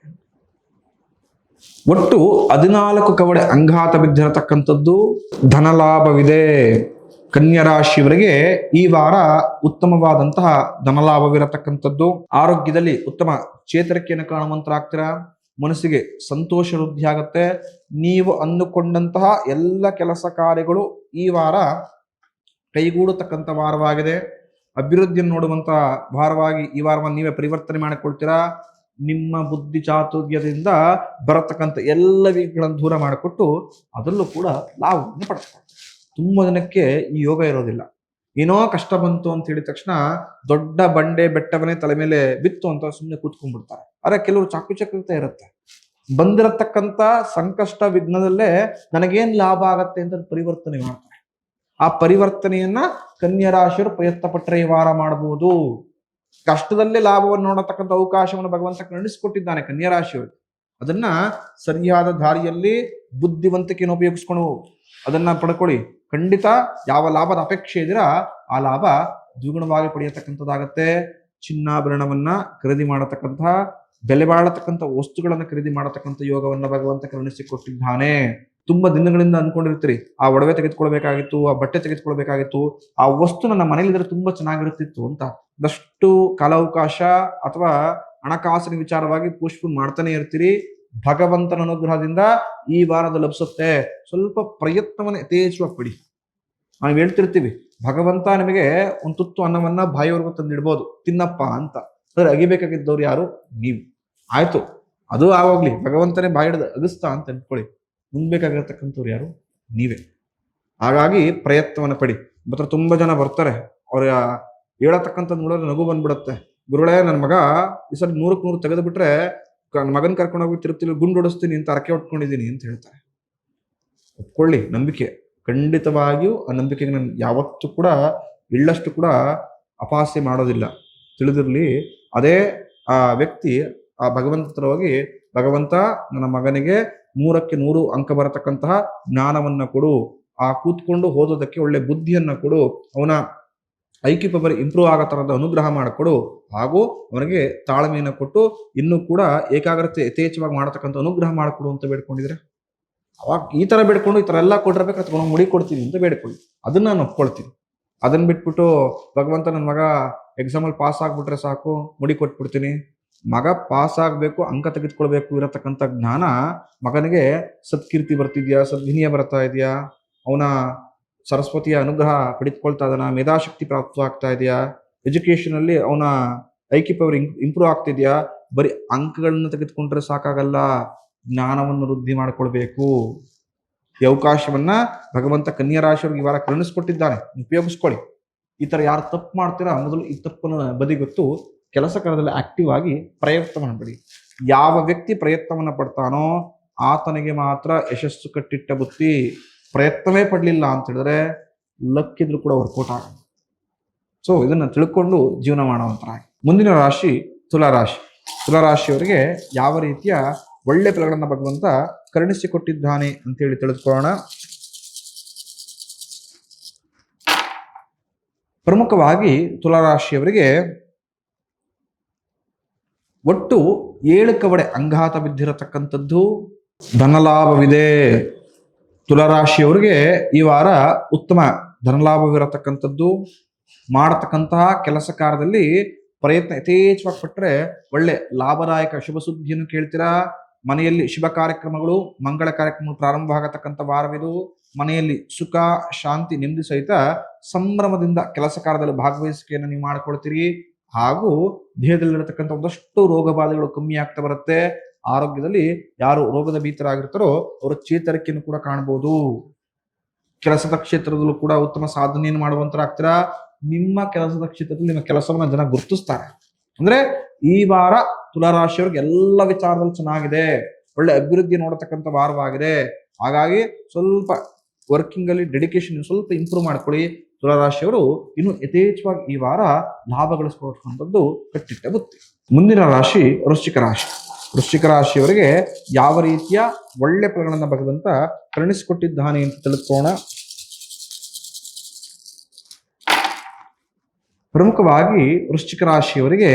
ಒಟ್ಟು 14 ಕವಡೆ ಅಂಗಾತ ಬಿದ್ದಿರತಕ್ಕಂಥದ್ದು. ಧನಲಾಭವಿದೆ. ಕನ್ಯಾ ರಾಶಿಯವರಿಗೆ ಈ ವಾರ ಉತ್ತಮವಾದಂತಹ ಧನಲಾಭವಿರತಕ್ಕಂಥದ್ದು. ಆರೋಗ್ಯದಲ್ಲಿ ಉತ್ತಮ ಚೇತರಿಕೆಯನ್ನು ಕಾಣುವಂತರಾಗ್ತೀರಾ. ಮನಸ್ಸಿಗೆ ಸಂತೋಷ ವೃದ್ಧಿ ಆಗುತ್ತೆ. ನೀವು ಅಂದುಕೊಂಡಂತಹ ಎಲ್ಲ ಕೆಲಸ ಕಾರ್ಯಗಳು ಈ ವಾರ ಕೈಗೂಡತಕ್ಕಂಥ ವಾರವಾಗಿದೆ. ಅಭಿವೃದ್ಧಿಯನ್ನು ನೋಡುವಂತಹ ವಾರವಾಗಿ ಈ ವಾರವನ್ನು ನೀವೇ ಪರಿವರ್ತನೆ ಮಾಡಿಕೊಳ್ತೀರಾ. ನಿಮ್ಮ ಬುದ್ಧಿ ಚಾತುರ್ಯದಿಂದ ಬರತಕ್ಕಂಥ ಎಲ್ಲ ವಿಘ್ನಗಳನ್ನು ದೂರ ಮಾಡಿಕೊಟ್ಟು ಅದರಲ್ಲೂ ಕೂಡ ಲಾಭವನ್ನು ಪಡೆದುಕೊಳ್ಳಿ. ತುಂಬ ಜನಕ್ಕೆ ಈ ಯೋಗ ಇರೋದಿಲ್ಲ. ಏನೋ ಕಷ್ಟ ಬಂತು ಅಂತ ಹೇಳಿದ ತಕ್ಷಣ ದೊಡ್ಡ ಬಂಡೆ ಬೆಟ್ಟವನ್ನೇ ತಲೆ ಮೇಲೆ ಬಿತ್ತು ಅಂತ ಸುಮ್ಮನೆ ಕೂತ್ಕೊಂಡ್ಬಿಡ್ತಾರೆ. ಆದರೆ ಕೆಲವರು ಚಾಕುಚಕ್ಯತೆ ಇರುತ್ತೆ. ಬಂದಿರತಕ್ಕಂಥ ಸಂಕಷ್ಟ ವಿಘ್ನದಲ್ಲೇ ನನಗೇನ್ ಲಾಭ ಆಗತ್ತೆ ಅಂತ ಪರಿವರ್ತನೆ ಮಾಡ್ತಾರೆ. ಆ ಪರಿವರ್ತನೆಯನ್ನ ಕನ್ಯಾ ರಾಶಿಯವರು ಪ್ರಯತ್ನ ಪಟ್ಟರೆ ಈ ವಾರ ಮಾಡಬಹುದು. ಕಷ್ಟದಲ್ಲೇ ಲಾಭವನ್ನು ನೋಡತಕ್ಕಂಥ ಅವಕಾಶವನ್ನು ಭಗವಂತ ಕರುಣಿಸಿಕೊಟ್ಟಿದ್ದಾನೆ ಕನ್ಯಾ ರಾಶಿಯವರು. ಅದನ್ನ ಸರಿಯಾದ ದಾರಿಯಲ್ಲಿ ಬುದ್ಧಿವಂತಿಕೆಯನ್ನು ಉಪಯೋಗಿಸ್ಕೊಂಡು ಅದನ್ನ ಪಡ್ಕೊಳ್ಳಿ. ಖಂಡಿತ ಯಾವ ಲಾಭದ ಅಪೇಕ್ಷೆ ಇದ್ದೀರಾ ಆ ಲಾಭ ದ್ವಿಗುಣವಾಗಿ ಪಡೆಯತಕ್ಕಂಥದ್ದಾಗತ್ತೆ. ಚಿನ್ನಾಭರಣವನ್ನ ಖರೀದಿ ಮಾಡತಕ್ಕಂಥ, ಬೆಲೆ ಬಾಳತಕ್ಕಂಥ ವಸ್ತುಗಳನ್ನು ಖರೀದಿ ಮಾಡತಕ್ಕಂಥ ಯೋಗವನ್ನ ಭಗವಂತ ಕರುಣಿಸಿಕೊಟ್ಟಿದ್ದಾನೆ. ತುಂಬಾ ದಿನಗಳಿಂದ ಅನ್ಕೊಂಡಿರ್ತೀರಿ, ಆ ಒಡವೆ ತೆಗೆದುಕೊಳ್ಬೇಕಾಗಿತ್ತು, ಆ ಬಟ್ಟೆ ತೆಗೆದುಕೊಳ್ಬೇಕಾಗಿತ್ತು, ಆ ವಸ್ತು ನನ್ನ ಮನೇಲಿದ್ರೆ ತುಂಬಾ ಚೆನ್ನಾಗಿರುತ್ತಿತ್ತು ಅಂತ ಒಂದಷ್ಟು ಕಾಲಾವಕಾಶ ಅಥವಾ ಹಣಕಾಸಿನ ವಿಚಾರವಾಗಿ ಪೋಸ್ಟ್ಪೋನ್ ಮಾಡ್ತಾನೆ ಇರ್ತೀರಿ. ಭಗವಂತನ ಅನುಗ್ರಹದಿಂದ ಈ ವಾರದ ಲಭಿಸುತ್ತೆ. ಸ್ವಲ್ಪ ಪ್ರಯತ್ನವನ್ನು ಯಥೇಚ್ಛವಾಗಿ ಪಡಿ. ನಾವು ಹೇಳ್ತಿರ್ತೀವಿ, ಭಗವಂತ ನಿಮಗೆ ಒಂದು ತುತ್ತು ಅನ್ನವನ್ನ ಬಾಯಿವರೆಗೂ ತಂದಿಡ್ಬೋದು, ತಿನ್ನಪ್ಪ ಅಂತ. ಅದ್ರ ಅಗಿಬೇಕಾಗಿದ್ದವ್ರು ಯಾರು? ನೀವು. ಆಯ್ತು, ಅದು ಆಗೋಗ್ಲಿ, ಭಗವಂತನೇ ಬಾಯಿ ಹಿಡಿದು ಅಗಿಸ್ತಾ ಅಂತ ಅನ್ಕೊಳ್ಳಿ. ಮುಂದ್ಬೇಕಾಗಿರತಕ್ಕಂಥವ್ರು ಯಾರು? ನೀವೇ. ಹಾಗಾಗಿ ಪ್ರಯತ್ನವನ್ನು ಪಡಿ. ಮಾತ್ರ ತುಂಬಾ ಜನ ಬರ್ತಾರೆ, ಅವ್ರ ಹೇಳತಕ್ಕಂಥದ್ದು ನೋಡಿದ್ರೆ ನಗು ಬಂದ್ಬಿಡುತ್ತೆ. ಗುರುಗಳೇ, ನನ್ನ ಮಗ ಈ ಸಲ 100ಕ್ಕೆ 100 ತೆಗೆದು ಬಿಟ್ರೆ ನನ್ನ ಮಗನ್ ಕರ್ಕೊಂಡೋಗಿ ತಿರುಪ್ತಿಲಿ ಗುಂಡು ಹೊಡಿಸ್ತೀನಿ ಅಂತ ಅರಕೆ ಹೊಟ್ಕೊಂಡಿದ್ದೀನಿ ಅಂತ ಹೇಳ್ತಾರೆ. ಒಪ್ಕೊಳ್ಳಿ, ನಂಬಿಕೆ. ಖಂಡಿತವಾಗಿಯೂ ಆ ನಂಬಿಕೆಗೆ ನಾನು ಯಾವತ್ತೂ ಕೂಡ ಇಳ್ಳಷ್ಟು ಕೂಡ ಅಪಹಾಸ್ಯ ಮಾಡೋದಿಲ್ಲ, ತಿಳಿದಿರಲಿ. ಅದೇ ಆ ವ್ಯಕ್ತಿ ಆ ಭಗವಂತರ ಹೋಗಿ, ಭಗವಂತ ನನ್ನ ಮಗನಿಗೆ 100ಕ್ಕೆ 100 ಅಂಕ ಬರತಕ್ಕಂತಹ ಜ್ಞಾನವನ್ನ ಕೊಡು, ಆ ಕೂತ್ಕೊಂಡು ಓದೋದಕ್ಕೆ ಒಳ್ಳೆ ಬುದ್ಧಿಯನ್ನ ಕೊಡು, ಅವನ ಐಕ್ಯ ಪವರ್ ಇಂಪ್ರೂವ್ ಆಗೋ ತರದ ಅನುಗ್ರಹ ಮಾಡಿಕೊಡು, ಹಾಗೂ ಅವನಿಗೆ ತಾಳ್ಮೆಯನ್ನು ಕೊಟ್ಟು ಇನ್ನೂ ಕೂಡ ಏಕಾಗ್ರತೆ ಯಥೇಚ್ಛವಾಗಿ ಮಾಡತಕ್ಕಂಥ ಅನುಗ್ರಹ ಮಾಡಿಕೊಡು ಅಂತ ಬೇಡ್ಕೊಂಡಿದ್ರೆ, ಅವಾಗ ಈ ತರ ಬೇಡ್ಕೊಂಡು ಈ ತರ ಎಲ್ಲ ಕೊಟ್ಟಿರ್ಬೇಕು, ಅಥವಾ ಮುಡಿ ಕೊಡ್ತೀನಿ ಅಂತ ಬೇಡ್ಕೊಳ್ಳಿ. ಅದನ್ನ ನಾನು ಒಪ್ಕೊಳ್ತೀನಿ. ಅದನ್ನ ಬಿಟ್ಬಿಟ್ಟು ಭಗವಂತ ನನ್ನ ಮಗ ಎಕ್ಸಾಮಲ್ಲಿ ಪಾಸ್ ಆಗ್ಬಿಟ್ರೆ ಸಾಕು, ಮುಡಿ ಕೊಟ್ಬಿಡ್ತೀನಿ. ಮಗ ಪಾಸ್ ಆಗ್ಬೇಕು, ಅಂಕ ತೆಗೆದುಕೊಳ್ಬೇಕು ಇರತಕ್ಕಂಥ ಜ್ಞಾನ ಮಗನಿಗೆ ಸತ್ಕೀರ್ತಿ ಬರ್ತಿದ್ಯಾ, ಸದ್ವಿನಯ ಬರ್ತಾ ಇದೆಯಾ, ಅವನ ಸರಸ್ವತಿಯ ಅನುಗ್ರಹ ಪಡೆದುಕೊಳ್ತಾ ಇದ್ದಾನ, ಮೇಧಾಶಕ್ತಿ ಪ್ರಾಪ್ತವಾಗ್ತಾ ಇದೆಯಾ, ಎಜುಕೇಶನ್ ಅಲ್ಲಿ ಅವನ ಐಕ್ಯ ಪವರ್ ಇಂಪ್ರೂವ್ ಆಗ್ತಿದ್ಯಾ. ಬರೀ ಅಂಕಗಳನ್ನ ತೆಗೆದುಕೊಂಡ್ರೆ ಸಾಕಾಗಲ್ಲ, ಜ್ಞಾನವನ್ನು ವೃದ್ಧಿ ಮಾಡಿಕೊಳ್ಬೇಕು. ಈ ಅವಕಾಶವನ್ನ ಭಗವಂತ ಕನ್ಯಾ ರಾಶಿಯವರಿಗೆ ಈ ವಾರ ಕರುಣಿಸ್ಕೊಟ್ಟಿದ್ದಾನೆ, ಉಪಯೋಗಿಸ್ಕೊಳ್ಳಿ. ಈ ತರ ಯಾರು ತಪ್ಪು ಮಾಡ್ತೀರಾ ಮೊದಲು ಈ ತಪ್ಪನ್ನು ಬದಿಗೊತ್ತು ಕೆಲಸ ಕಾರ್ಯದಲ್ಲಿ ಆಕ್ಟಿವ್ ಆಗಿ ಪ್ರಯತ್ನ ಮಾಡಬೇಡಿ. ಯಾವ ವ್ಯಕ್ತಿ ಪ್ರಯತ್ನವನ್ನ ಪಡ್ತಾನೋ ಆತನಿಗೆ ಮಾತ್ರ ಯಶಸ್ಸು ಕಟ್ಟಿಟ್ಟ ಬುತ್ತಿ. ಪ್ರಯತ್ನವೇ ಪಡಲಿಲ್ಲ ಅಂತ ಹೇಳಿದ್ರೆ ಲಕ್ಕಿದ್ರು ಕೂಡ ವರ್ಕೌಟ್ ಆಗಲ್ಲ. ಸೊ ಇದನ್ನ ತಿಳ್ಕೊಂಡು ಜೀವನ ಮಾಡುವಂತರ. ಮುಂದಿನ ರಾಶಿ ತುಲಾರಾಶಿ. ತುಲಾರಾಶಿಯವರಿಗೆ ಯಾವ ರೀತಿಯ ಒಳ್ಳೆ ಫಲಗಳನ್ನ ಭಗವಂತ ಕರುಣಿಸಿಕೊಟ್ಟಿದ್ದಾನೆ ಅಂತೇಳಿ ತಿಳಿದುಕೊಳ್ಳೋಣ. ಪ್ರಮುಖವಾಗಿ ತುಲಾರಾಶಿಯವರಿಗೆ ಒಟ್ಟು 7 ಕವಡೆ ಅಂಗಾತ ಬಿದ್ದಿರತಕ್ಕಂಥದ್ದು. ಧನಲಾಭವಿದೆ. ತುಲಾರಾಶಿಯವರಿಗೆ ಈ ವಾರ ಉತ್ತಮ ಧನಲಾಭವಿರತಕ್ಕಂಥದ್ದು. ಮಾಡತಕ್ಕಂತಹ ಕೆಲಸ ಕಾರ್ಯದಲ್ಲಿ ಪ್ರಯತ್ನ ಯಥೇಚ್ಛವಾಗಿ ಪಟ್ಟರೆ ಒಳ್ಳೆ ಲಾಭದಾಯಕ ಶುಭ ಸುದ್ದಿಯನ್ನು ಕೇಳ್ತೀರಾ. ಮನೆಯಲ್ಲಿ ಶುಭ ಕಾರ್ಯಕ್ರಮಗಳು, ಮಂಗಳ ಕಾರ್ಯಕ್ರಮಗಳು ಪ್ರಾರಂಭ ಆಗತಕ್ಕಂಥ ವಾರವಿದು. ಮನೆಯಲ್ಲಿ ಸುಖ, ಶಾಂತಿ, ನೆಮ್ಮದಿ ಸಹಿತ ಸಂಭ್ರಮದಿಂದ ಕೆಲಸ ಕಾರ್ಯದಲ್ಲಿ ಭಾಗವಹಿಸಿಕೆಯನ್ನು ನೀವು ಮಾಡಿಕೊಳ್ತೀರಿ. ಹಾಗೂ ದೇಹದಲ್ಲಿರತಕ್ಕಂಥ ಒಂದಷ್ಟು ರೋಗ ಬಾಧೆಗಳು ಕಮ್ಮಿ ಆಗ್ತಾ ಬರುತ್ತೆ. ಆರೋಗ್ಯದಲ್ಲಿ ಯಾರು ರೋಗದ ಭೀತರಾಗಿರ್ತಾರೋ ಅವರ ಚೇತರಿಕೆಯನ್ನು ಕೂಡ ಕಾಣಬಹುದು. ಕೆಲಸದ ಕ್ಷೇತ್ರದಲ್ಲೂ ಕೂಡ ಉತ್ತಮ ಸಾಧನೆಯನ್ನು ಮಾಡುವಂತರಾಗ್ತೀರಾ. ನಿಮ್ಮ ಕೆಲಸದ ಕ್ಷೇತ್ರದಲ್ಲಿ ನಿಮ್ಮ ಕೆಲಸವನ್ನ ಜನ ಗುರುತಿಸ್ತಾರೆ. ಅಂದ್ರೆ ಈ ವಾರ ತುಲಾರಾಶಿಯವ್ರಿಗೆ ಎಲ್ಲ ವಿಚಾರದಲ್ಲಿ ಚೆನ್ನಾಗಿದೆ, ಒಳ್ಳೆ ಅಭಿವೃದ್ಧಿ ನೋಡತಕ್ಕಂಥ ವಾರವಾಗಿದೆ. ಹಾಗಾಗಿ ಸ್ವಲ್ಪ ವರ್ಕಿಂಗ್ ಅಲ್ಲಿ ಡೆಡಿಕೇಶನ್ ಸ್ವಲ್ಪ ಇಂಪ್ರೂವ್ ಮಾಡ್ಕೊಳ್ಳಿ. ತುಲಾರಾಶಿಯವರು ಇನ್ನು ಯಥೇಚ್ಛವಾಗಿ ಈ ವಾರ ಲಾಭ ಗಳಿಸ್ಕೊಳ್ಳುವಂಥದ್ದು ಕಟ್ಟಿಟ್ಟ ಬುತ್ತಿ. ಮುಂದಿನ ರಾಶಿ ವೃಶ್ಚಿಕ ರಾಶಿ. ವೃಶ್ಚಿಕ ರಾಶಿಯವರಿಗೆ ಯಾವ ರೀತಿಯ ಒಳ್ಳೆ ಫಲಗಳನ್ನ ಭಗವಂತ ಕರುಣಿಸಿಕೊಟ್ಟಿದ್ದಾನೆ ಅಂತ ತಿಳ್ಕೋಣ. ಪ್ರಮುಖವಾಗಿ ವೃಶ್ಚಿಕ ರಾಶಿಯವರಿಗೆ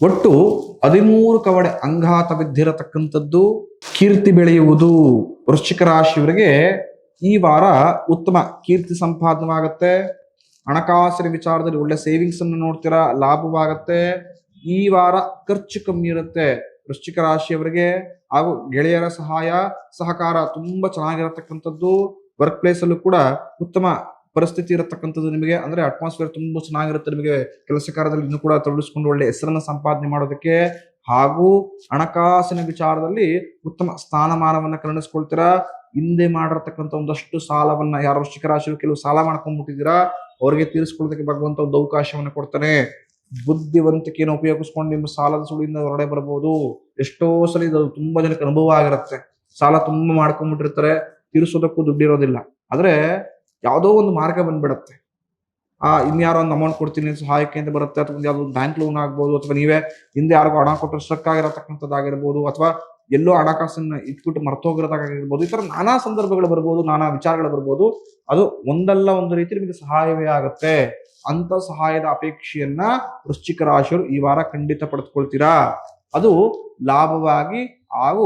ಒಟ್ಟು 13 ಕವಡೆ ಅಂಘಾತ ಬಿದ್ದಿರತಕ್ಕಂಥದ್ದು, ಕೀರ್ತಿ ಬೆಳೆಯುವುದು. ವೃಶ್ಚಿಕ ರಾಶಿಯವರಿಗೆ ಈ ವಾರ ಉತ್ತಮ ಕೀರ್ತಿ ಸಂಪಾದನವಾಗುತ್ತೆ. ಹಣಕಾಸಿನ ವಿಚಾರದಲ್ಲಿ ಒಳ್ಳೆ ಸೇವಿಂಗ್ಸ್ ಅನ್ನು ನೋಡ್ತೀರಾ, ಲಾಭವಾಗತ್ತೆ. ಈ ವಾರ ಖರ್ಚು ಕಮ್ಮಿ ಇರುತ್ತೆ ವೃಶ್ಚಿಕ ರಾಶಿಯವರಿಗೆ. ಹಾಗೂ ಗೆಳೆಯರ ಸಹಾಯ ಸಹಕಾರ ತುಂಬಾ ಚೆನ್ನಾಗಿರತಕ್ಕಂಥದ್ದು. ವರ್ಕ್ ಪ್ಲೇಸ್ ಅಲ್ಲೂ ಕೂಡ ಉತ್ತಮ ಪರಿಸ್ಥಿತಿ ಇರತಕ್ಕಂಥದ್ದು ನಿಮಗೆ. ಅಂದ್ರೆ ಅಟ್ಮಾಸ್ಫಿಯರ್ ತುಂಬಾ ಚೆನ್ನಾಗಿರುತ್ತೆ ನಿಮಗೆ. ಕೆಲಸ ಕಾರ್ಯದಲ್ಲಿ ಇನ್ನೂ ಕೂಡ ತೊಡಗಿಸ್ಕೊಂಡು ಒಳ್ಳೆ ಹೆಸರನ್ನ ಸಂಪಾದನೆ ಮಾಡೋದಕ್ಕೆ. ಹಾಗೂ ಹಣಕಾಸಿನ ವಿಚಾರದಲ್ಲಿ ಉತ್ತಮ ಸ್ಥಾನಮಾನವನ್ನ ಕರುಣಿಸ್ಕೊಳ್ತೀರಾ. ಹಿಂದೆ ಮಾಡಿರತಕ್ಕಂಥ ಒಂದಷ್ಟು ಸಾಲವನ್ನ, ಯಾರು ವೃಶ್ಚಿಕ ರಾಶಿಯಲ್ಲಿ ಕೆಲವು ಸಾಲ ಮಾಡ್ಕೊಂಡ್ಬಿಟ್ಟಿದ್ದೀರಾ, ಅವರಿಗೆ ತೀರಿಸ್ಕೊಳ್ಳೋದಕ್ಕೆ ಭಗವಂತ ಒಂದು ಅವಕಾಶವನ್ನು ಕೊಡ್ತಾನೆ. ಬುದ್ಧಿವಂತಿಕೆಯನ್ನು ಉಪಯೋಗಿಸ್ಕೊಂಡು ನಿಮ್ಮ ಸಾಲದ ಸುಳಿಯಿಂದ ಹೊರಡೆ ಬರಬಹುದು. ಎಷ್ಟೋ ಸಲ ಇದು ತುಂಬಾ ಜನಕ್ಕೆ ಅನುಭವ ಆಗಿರುತ್ತೆ. ಸಾಲ ತುಂಬಾ ಮಾಡ್ಕೊಂಡ್ಬಿಟ್ಟಿರ್ತಾರೆ, ತೀರಿಸೋದಕ್ಕೂ ದುಡ್ಡಿರೋದಿಲ್ಲ. ಆದ್ರೆ ಯಾವುದೋ ಒಂದು ಮಾರ್ಗ ಬಂದ್ಬಿಡತ್ತೆ. ಇನ್ಯಾರೋ ಒಂದು ಅಮೌಂಟ್ ಕೊಡ್ತೀನಿ ಸಹಾಯಕ್ಕೆ ಅಂತ ಬರುತ್ತೆ, ಅಥವಾ ಯಾವ್ದೋ ಒಂದು ಬ್ಯಾಂಕ್ ಲೋನ್ ಆಗ್ಬೋದು, ಅಥವಾ ನೀವೇ ಹಿಂದೆ ಯಾರಿಗೂ ಹಣ ಕೊಟ್ಟರೆ ಸ್ಟ್ರಕ್ ಆಗಿರತಕ್ಕಂಥದ್ದಾಗಿರ್ಬೋದು, ಅಥವಾ ಎಲ್ಲೋ ಹಣಕಾಸನ್ನ ಇಟ್ಬಿಟ್ಟು ಮರ್ತೋಗಿರೋದಾಗಿರ್ಬೋದು. ಈ ತರ ನಾನಾ ಸಂದರ್ಭಗಳು ಬರ್ಬೋದು, ನಾನಾ ವಿಚಾರಗಳು ಬರ್ಬೋದು. ಅದು ಒಂದಲ್ಲ ಒಂದು ರೀತಿ ನಿಮಗೆ ಸಹಾಯವೇ ಆಗುತ್ತೆ. ಅಂತ ಸಹಾಯದ ಅಪೇಕ್ಷೆಯನ್ನ ವೃಶ್ಚಿಕ ರಾಶಿಯವರು ಈ ವಾರ ಖಂಡಿತ ಪಡೆದುಕೊಳ್ತೀರಾ. ಅದು ಲಾಭವಾಗಿ ಹಾಗೂ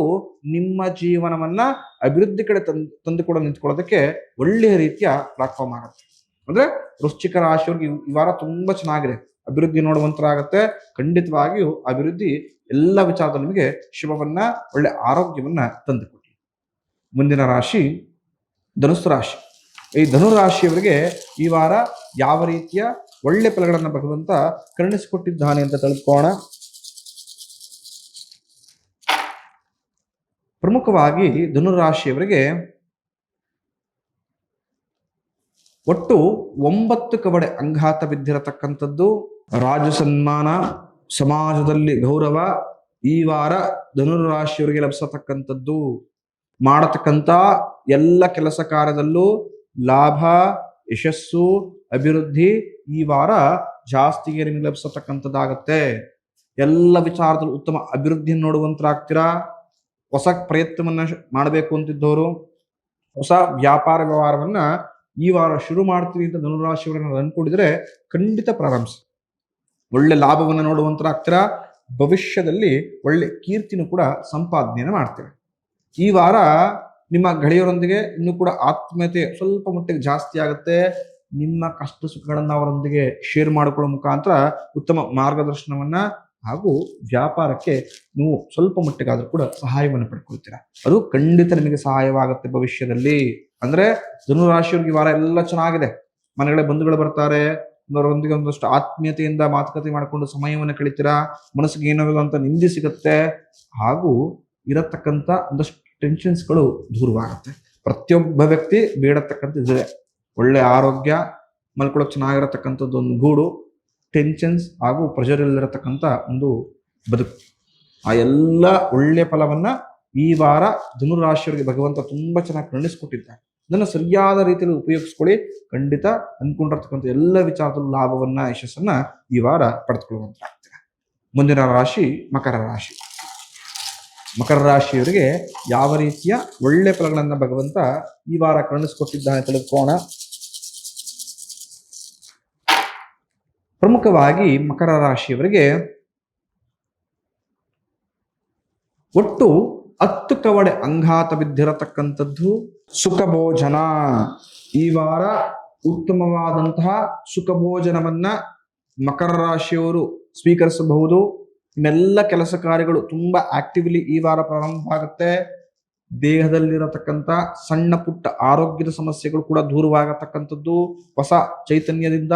ನಿಮ್ಮ ಜೀವನವನ್ನ ಅಭಿವೃದ್ಧಿ ಕಡೆ ತಂದುಕೊಡ ನಿಂತ್ಕೊಳ್ಳೋದಕ್ಕೆ ಒಳ್ಳೆಯ ರೀತಿಯ ಪ್ಲಾಟ್ಫಾರ್ಮ್ ಆಗುತ್ತೆ. ಅಂದ್ರೆ ವೃಶ್ಚಿಕ ರಾಶಿಯವ್ರಿಗೆ ಈ ವಾರ ತುಂಬಾ ಚೆನ್ನಾಗಿದೆ, ಅಭಿವೃದ್ಧಿ ನೋಡುವಂತರಾಗತ್ತೆ. ಖಂಡಿತವಾಗಿಯೂ ಅಭಿವೃದ್ಧಿ ಎಲ್ಲ ವಿಚಾರದಲ್ಲಿ ನಿಮಗೆ ಶುಭವನ್ನ, ಒಳ್ಳೆ ಆರೋಗ್ಯವನ್ನ ತಂದುಕೊಡಿ. ಮುಂದಿನ ರಾಶಿ ಧನುಸ್ಸು ರಾಶಿ. ಈ ಧನುರಾಶಿಯವರಿಗೆ ಈ ವಾರ ಯಾವ ರೀತಿಯ ಒಳ್ಳೆ ಫಲಗಳನ್ನ ಭಗವಂತ ಕರುಣಿಸಿಕೊಟ್ಟಿದ್ದಾನೆ ಅಂತ ತಿಳ್ಕೋಣ. ಪ್ರಮುಖವಾಗಿ ಧನುರಾಶಿಯವರಿಗೆ ಒಟ್ಟು 9 ಕವಡೆ ಅಂಘಾತ ಬಿದ್ದಿರತಕ್ಕಂಥದ್ದು. ರಾಜ ಸನ್ಮಾನ, ಸಮಾಜದಲ್ಲಿ ಗೌರವ ಈ ವಾರ ಧನುರಾಶಿಯವರಿಗೆ ಲಭಿಸತಕ್ಕಂಥದ್ದು. ಮಾಡತಕ್ಕಂಥ ಎಲ್ಲ ಕೆಲಸ ಕಾರ್ಯದಲ್ಲೂ ಲಾಭ, ಯಶಸ್ಸು, ಅಭಿವೃದ್ಧಿ ಈ ವಾರ ಜಾಸ್ತಿಗೆ ನಿಮಗೆ ಲಭಿಸತಕ್ಕಂಥದ್ದಾಗತ್ತೆ. ಎಲ್ಲ ವಿಚಾರದಲ್ಲೂ ಉತ್ತಮ ಅಭಿವೃದ್ಧಿಯನ್ನು ನೋಡುವಂತರಾಗ್ತೀರಾ. ಹೊಸ ಪ್ರಯತ್ನವನ್ನ ಮಾಡಬೇಕು ಅಂತಿದ್ದವರು ಹೊಸ ವ್ಯಾಪಾರ ವ್ಯವಹಾರವನ್ನ ಈ ವಾರ ಶುರು ಮಾಡ್ತೀರಿ ಅಂತ ಧನುರಾಶಿಯವರನ್ನ ಅನ್ಕೊಂಡಿದ್ರೆ ಖಂಡಿತ ಪ್ರಾರಂಭಿಸಿ. ಒಳ್ಳೆ ಲಾಭವನ್ನು ನೋಡುವಂತರಾಗ್ತೀರಾ. ಭವಿಷ್ಯದಲ್ಲಿ ಒಳ್ಳೆ ಕೀರ್ತಿನೂ ಕೂಡ ಸಂಪಾದನೆಯನ್ನು ಮಾಡ್ತೀರಾ. ಈ ವಾರ ನಿಮ್ಮ ಗೆಳೆಯರೊಂದಿಗೆ ಇನ್ನೂ ಕೂಡ ಆತ್ಮೀಯತೆ ಸ್ವಲ್ಪ ಮಟ್ಟಿಗೆ ಜಾಸ್ತಿ ಆಗುತ್ತೆ. ನಿಮ್ಮ ಕಷ್ಟ ಸುಖಗಳನ್ನ ಅವರೊಂದಿಗೆ ಶೇರ್ ಮಾಡಿಕೊಳ್ಳೋ ಮುಖಾಂತರ ಉತ್ತಮ ಮಾರ್ಗದರ್ಶನವನ್ನ ಹಾಗೂ ವ್ಯಾಪಾರಕ್ಕೆ ನೀವು ಸ್ವಲ್ಪ ಮಟ್ಟಿಗಾದ್ರೂ ಕೂಡ ಸಹಾಯವನ್ನು ಪಡ್ಕೊಳ್ತೀರಾ. ಅದು ಖಂಡಿತ ನಿಮಗೆ ಸಹಾಯವಾಗುತ್ತೆ ಭವಿಷ್ಯದಲ್ಲಿ. ಅಂದ್ರೆ ಧನುರಾಶಿಯವರಿಗೆ ಈ ವಾರ ಎಲ್ಲ ಚೆನ್ನಾಗಿದೆ. ಮನೆಗಳ ಬಂಧುಗಳು ಬರ್ತಾರೆ, ಅವರೊಂದಿಗೆ ಒಂದಷ್ಟು ಆತ್ಮೀಯತೆಯಿಂದ ಮಾತುಕತೆ ಮಾಡಿಕೊಂಡು ಸಮಯವನ್ನು ಕಳಿತೀರಾ. ಮನಸ್ಸಿಗೆ ಏನಾದ್ರು ಅಂತ ನೆಮ್ಮದಿ ಸಿಗುತ್ತೆ. ಹಾಗೂ ಇರತಕ್ಕಂಥ ಒಂದಷ್ಟು ಟೆನ್ಷನ್ಸ್ಗಳು ದೂರವಾಗುತ್ತೆ. ಪ್ರತಿಯೊಬ್ಬ ವ್ಯಕ್ತಿ ಬೇಡತಕ್ಕಂಥ ಇದೆ ಒಳ್ಳೆ ಆರೋಗ್ಯ, ಮಲ್ಕೊಳ್ಳೋಕೆ ಚೆನ್ನಾಗಿರತಕ್ಕಂಥದ್ದು ಒಂದು ಗೂಡು, ಟೆನ್ಷನ್ಸ್ ಹಾಗೂ ಪ್ರೆಷರ್ ಇಲ್ಲಿರತಕ್ಕಂಥ ಒಂದು ಬದುಕು. ಆ ಎಲ್ಲ ಒಳ್ಳೆಯ ಫಲವನ್ನ ಈ ವಾರ ಧನುರಾಶಿಯವರಿಗೆ ಭಗವಂತ ತುಂಬಾ ಚೆನ್ನಾಗಿ ಕರುಣಿಸ್ಕೊಟ್ಟಿದ್ದಾರೆ. ಇದನ್ನು ಸರಿಯಾದ ರೀತಿಯಲ್ಲಿ ಉಪಯೋಗಿಸ್ಕೊಳ್ಳಿ. ಖಂಡಿತ ಅನ್ಕೊಂಡಿರ್ತಕ್ಕಂಥ ಎಲ್ಲ ವಿಚಾರದಲ್ಲೂ ಲಾಭವನ್ನ, ಯಶಸ್ಸನ್ನ ಈ ವಾರ ಪಡೆದುಕೊಳ್ಳುವಂತಾಗ್ತದೆ. ಮುಂದಿನ ರಾಶಿ ಮಕರ ರಾಶಿ. ಮಕರ ರಾಶಿಯವರಿಗೆ ಯಾವ ರೀತಿಯ ಒಳ್ಳೆ ಫಲಗಳನ್ನ ಭಗವಂತ ಈ ವಾರ ಕರುಣಿಸ್ಕೊಟ್ಟಿದ್ದಾನೆ ತಿಳ್ಕೋಣ. ಪ್ರಮುಖವಾಗಿ ಮಕರ ರಾಶಿಯವರಿಗೆ ಒಟ್ಟು 10 ಕವಡೆ ಅಂಘಾತ ಬಿದ್ದಿರತಕ್ಕಂಥದ್ದು. ಸುಖ ಭೋಜನ ಈ ವಾರ ಉತ್ತಮವಾದಂತಹ ಸುಖಭೋಜನವನ್ನ ಮಕರ ರಾಶಿಯವರು ಸ್ವೀಕರಿಸಬಹುದು. ಇನ್ನೆಲ್ಲ ಕೆಲಸ ಕಾರ್ಯಗಳು ತುಂಬಾ ಆಕ್ಟಿವ್ಲಿ ಈ ವಾರ ಪ್ರಾರಂಭ ಆಗುತ್ತೆ. ದೇಹದಲ್ಲಿರತಕ್ಕಂಥ ಸಣ್ಣ ಪುಟ್ಟ ಆರೋಗ್ಯದ ಸಮಸ್ಯೆಗಳು ಕೂಡ ದೂರವಾಗತಕ್ಕಂಥದ್ದು. ಹೊಸ ಚೈತನ್ಯದಿಂದ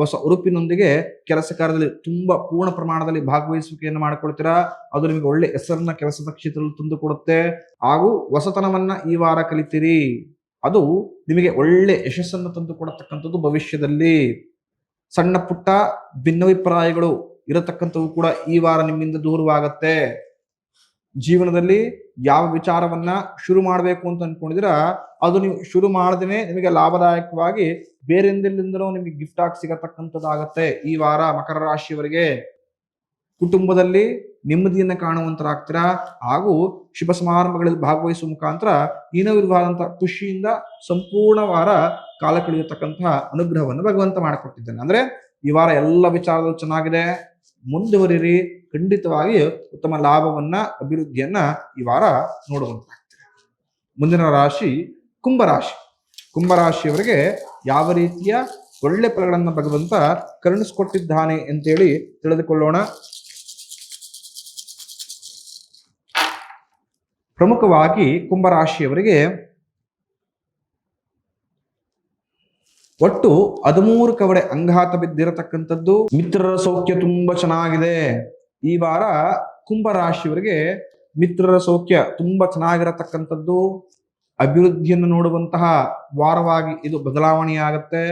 ಹೊಸ ಉರುಪಿನೊಂದಿಗೆ ಕೆಲಸ ಕಾರ್ಯದಲ್ಲಿ ತುಂಬಾ ಪೂರ್ಣ ಪ್ರಮಾಣದಲ್ಲಿ ಭಾಗವಹಿಸುವಿಕೆಯನ್ನು ಮಾಡಿಕೊಳ್ತೀರಾ. ಅದು ನಿಮಗೆ ಒಳ್ಳೆ ಹೆಸರನ್ನ ಕೆಲಸದ ಕ್ಷೇತ್ರದಲ್ಲಿ ತಂದುಕೊಡುತ್ತೆ. ಹಾಗೂ ಹೊಸತನವನ್ನ ಈ ವಾರ ಕಲಿತೀರಿ. ಅದು ನಿಮಗೆ ಒಳ್ಳೆ ಯಶಸ್ಸನ್ನು ತಂದುಕೊಡತಕ್ಕಂಥದ್ದು. ಭವಿಷ್ಯದಲ್ಲಿ ಸಣ್ಣ ಪುಟ್ಟ ಭಿನ್ನಾಭಿಪ್ರಾಯಗಳು ಇರತಕ್ಕಂಥವು ಕೂಡ ಈ ವಾರ ನಿಮ್ಮಿಂದ ದೂರವಾಗತ್ತೆ. ಜೀವನದಲ್ಲಿ ಯಾವ ವಿಚಾರವನ್ನ ಶುರು ಮಾಡಬೇಕು ಅಂತ ಅನ್ಕೊಂಡಿದ್ರ ಅದು ನೀವು ಶುರು ಮಾಡದೇನೆ ನಿಮಗೆ ಲಾಭದಾಯಕವಾಗಿ ಬೇರೆಂದೆಲ್ಲಿಂದಲೂ ನಿಮಗೆ ಗಿಫ್ಟ್ ಆಗಿ ಸಿಗತಕ್ಕಂಥದ್ದಾಗತ್ತೆ ಈ ವಾರ ಮಕರ ರಾಶಿಯವರಿಗೆ. ಕುಟುಂಬದಲ್ಲಿ ನೆಮ್ಮದಿಯನ್ನ ಕಾಣುವಂತರಾಗ್ತೀರಾ. ಹಾಗೂ ಶುಭ ಸಮಾರಂಭಗಳಲ್ಲಿ ಭಾಗವಹಿಸುವ ಮುಖಾಂತರ ಏನೋ ವಿಧವಾದಂತಹ ಖುಷಿಯಿಂದ ಸಂಪೂರ್ಣ ವಾರ ಕಾಲ ಕಳೆಯತಕ್ಕಂತಹ ಅನುಗ್ರಹವನ್ನು ಭಗವಂತ ಮಾಡಿಕೊಟ್ಟಿದ್ದಾನೆ. ಅಂದ್ರೆ ಈ ವಾರ ಎಲ್ಲ ವಿಚಾರಗಳು ಚೆನ್ನಾಗಿದೆ, ಮುಂದುವರಿರಿ. ಖಂಡಿತವಾಗಿ ಉತ್ತಮ ಲಾಭವನ್ನ ಅಭಿವೃದ್ಧಿಯನ್ನ ಈ ವಾರ ನೋಡುವಂತಾಗ್ತದೆ. ಮುಂದಿನ ರಾಶಿ ಕುಂಭರಾಶಿ. ಕುಂಭರಾಶಿಯವರಿಗೆ ಯಾವ ರೀತಿಯ ಒಳ್ಳೆ ಫಲಗಳನ್ನ ಭಗವಂತ ಕರುಣಿಸಿಕೊಟ್ಟಿದ್ದಾನೆ ಅಂತೇಳಿ ತಿಳಿದುಕೊಳ್ಳೋಣ. ಪ್ರಮುಖವಾಗಿ ಕುಂಭರಾಶಿಯವರಿಗೆ ಒಟ್ಟು 13 ಕವಡೆ ಅಂಗಾತ ಬಿದ್ದಿರತಕ್ಕಂಥದ್ದು. ಮಿತ್ರರ ಸೌಖ್ಯ ತುಂಬಾ ಚೆನ್ನಾಗಿದೆ ಈ ವಾರ. ಕುಂಭರಾಶಿಯವರಿಗೆ ಮಿತ್ರರ ಸೌಖ್ಯ ತುಂಬಾ ಚೆನ್ನಾಗಿರತಕ್ಕಂಥದ್ದು. ಅಭಿವೃದ್ಧಿಯನ್ನು ನೋಡುವಂತಹ ವಾರವಾಗಿ ಇದು ಬದಲಾವಣೆಯಾಗತ್ತೆ.